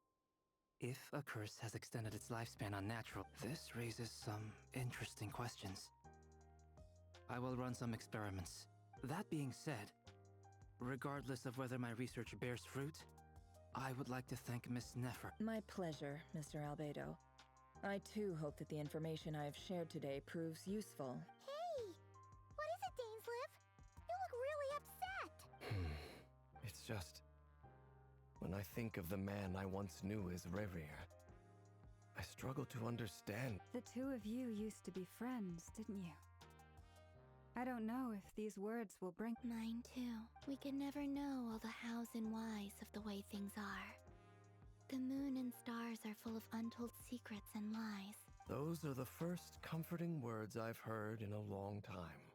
if a curse has extended its lifespan unnatural, this raises some interesting questions. I will run some experiments. That being said, regardless of whether my research bears fruit, I would like to thank Miss Nefer. My pleasure, Mr. Albedo. I too hope that the information I have shared today proves useful. Hey! What is it, Dainsleif? You look really upset! It's just... when I think of the man I once knew as Rerir, I struggle to understand. The two of you used to be friends, didn't you? I don't know if these words will bring... Mine too. We can never know all the hows and whys of the way things are. The moon and stars are full of untold secrets and lies. Those are the first comforting words I've heard in a long time.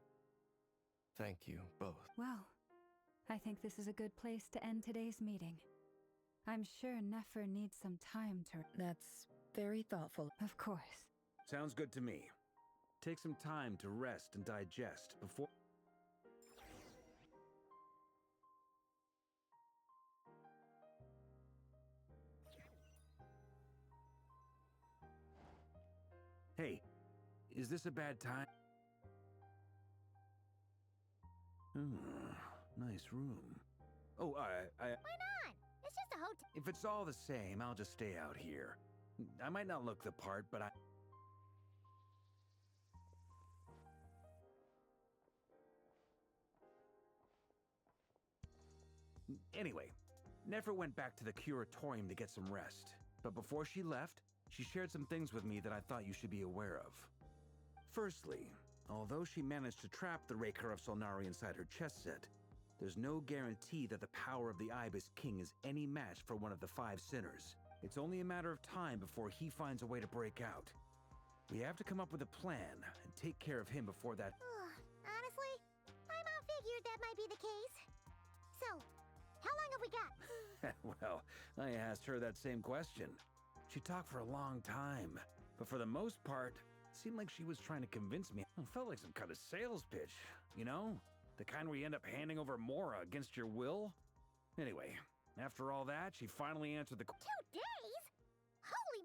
Thank you, both. Well, I think this is a good place to end today's meeting. I'm sure Nefer needs some time to... That's very thoughtful. Of course. Sounds good to me. Take some time to rest and digest before... Hey, is this a bad time? Nice room. Oh, Why not? It's just a hotel. If it's all the same, I'll just stay out here. I might not look the part, but I... Anyway, Nefer went back to the curatorium to get some rest. But before she left, she shared some things with me that I thought you should be aware of. Firstly, although she managed to trap the Raker of Solnari inside her chess set, there's no guarantee that the power of the Ibis King is any match for one of the 5 sinners. It's only a matter of time before he finds a way to break out. We have to come up with a plan and take care of him before that... Honestly, my mom figured that might be the case. So, how long have we got? Well, I asked her that same question. She talked for a long time, but for the most part, it seemed like she was trying to convince me. It felt like some kind of sales pitch, you know? The kind where you end up handing over Mora against your will? Anyway, after all that, she finally answered the... 2 days? Holy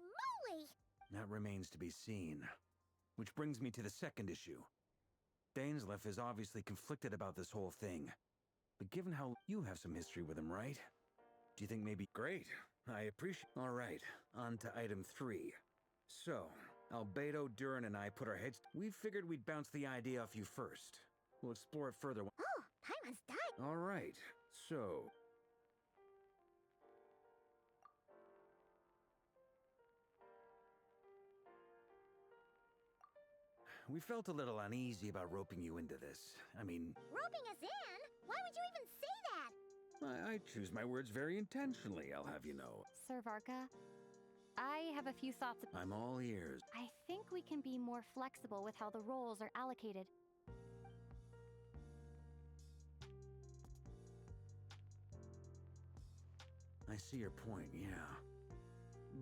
moly! That remains to be seen. Which brings me to the second issue. Dainsleif is obviously conflicted about this whole thing. But given how you have some history with him, right? Do you think maybe... Great. I appreciate... All right, on to item 3. So, Albedo, Durin, and I put our heads... We figured we'd bounce the idea off you first. We'll explore it further. Oh, Paimon's died. All right, so... We felt a little uneasy about roping you into this. I mean... Roping us in? Why would you even say that? I choose my words very intentionally, I'll have you know. Sir Varka, I have a few thoughts. I'm all ears. I think we can be more flexible with how the roles are allocated. I see your point, yeah.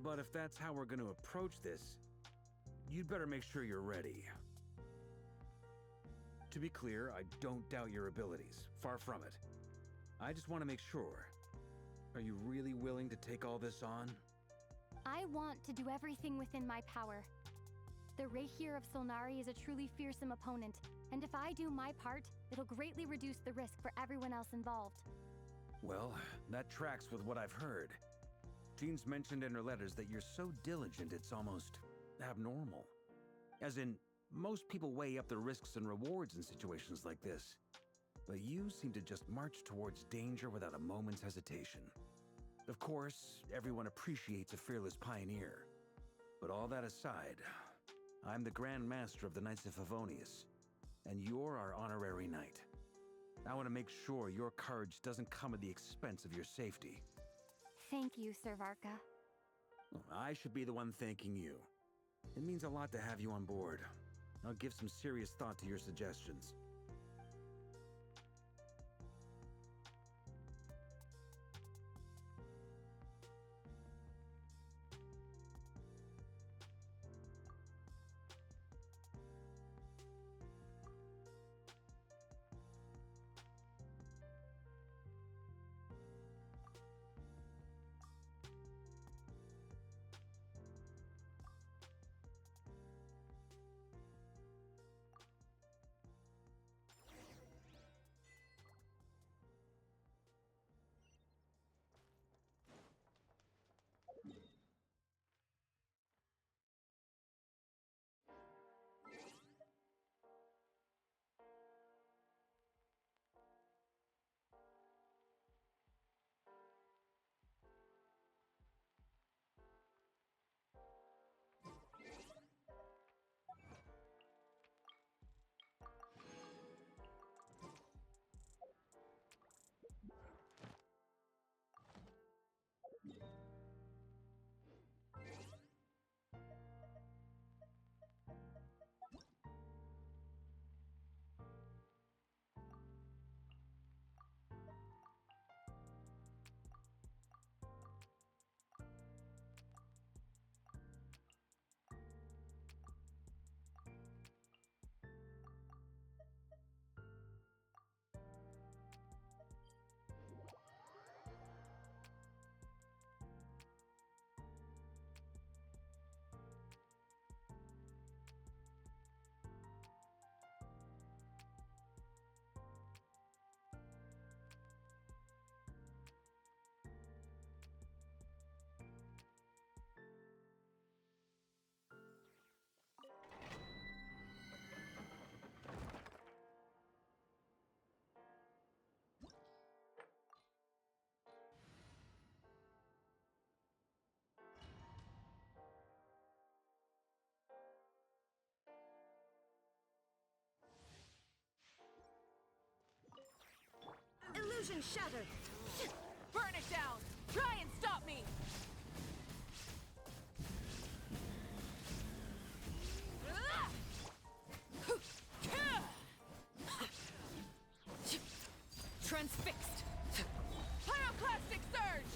But if that's how we're going to approach this, you'd better make sure you're ready. To be clear, I don't doubt your abilities. Far from it. I just want to make sure. Are you really willing to take all this on? I want to do everything within my power. The Rahier of Solnari is a truly fearsome opponent, and if I do my part, it'll greatly reduce the risk for everyone else involved. Well, that tracks with what I've heard. Jean's mentioned in her letters that you're so diligent it's almost abnormal. As in, most people weigh up the risks and rewards in situations like this. But you seem to just march towards danger without a moment's hesitation. Of course, everyone appreciates a fearless pioneer. But all that aside, I'm the Grand Master of the Knights of Favonius, and you're our honorary knight. I want to make sure your courage doesn't come at the expense of your safety. Thank you, Sir Varka. I should be the one thanking you. It means a lot to have you on board. I'll give some serious thought to your suggestions. Illusion shattered! Burn it down! Try and stop me! Transfixed! Pyroclastic surge!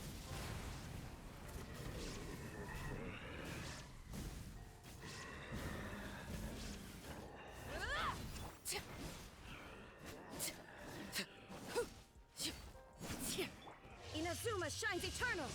Inazuma shines eternal!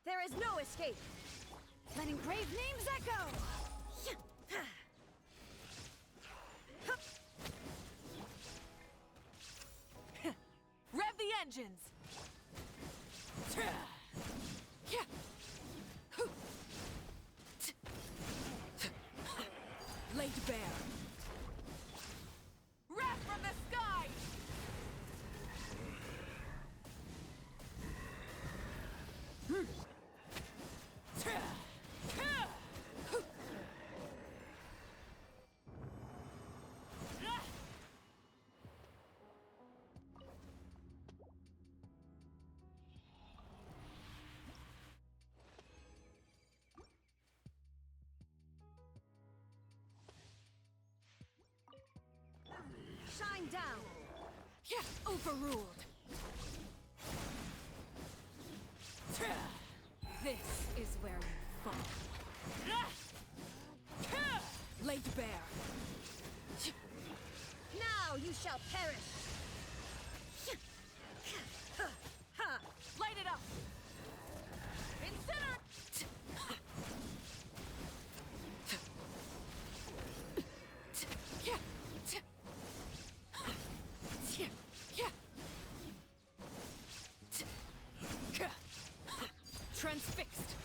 There is no escape! Let engraved names echo! Rev the engines! Laid bare! Wrath from the sky! Shine down! Overruled! This is where you fall. Laid bare! Now you shall perish! Light it up! Incinerate! Transfixed!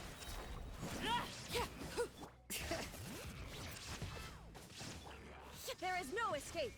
There is no escape!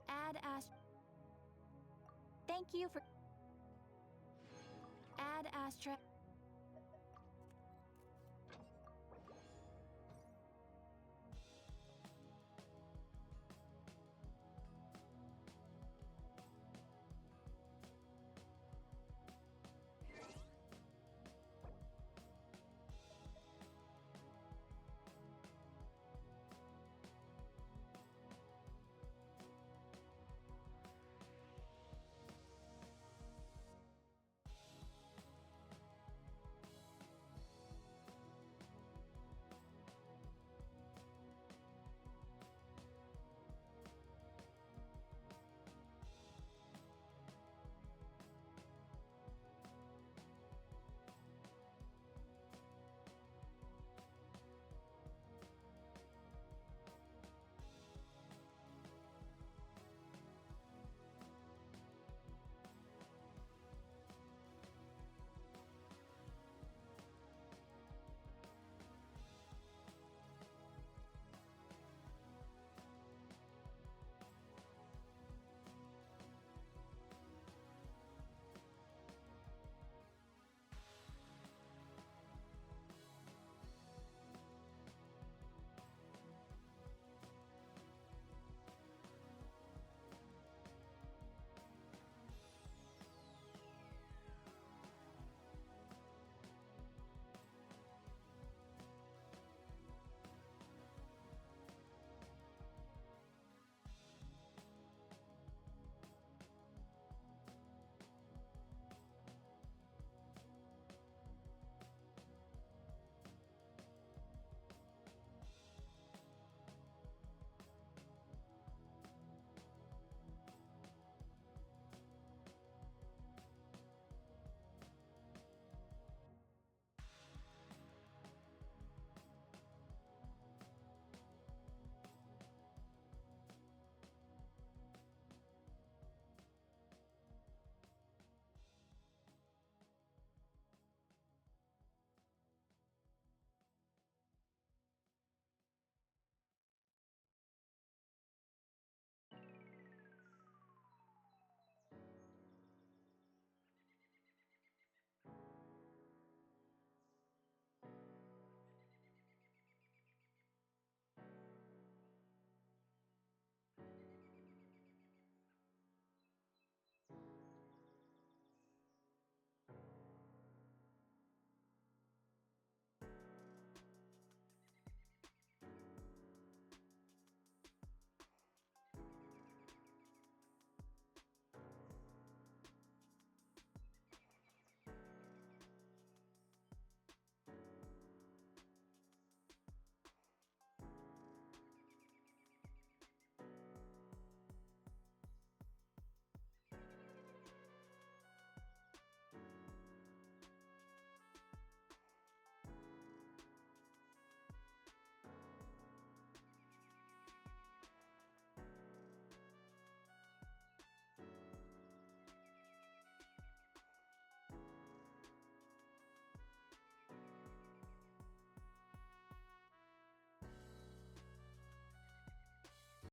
Add Thank you for... Add Astra...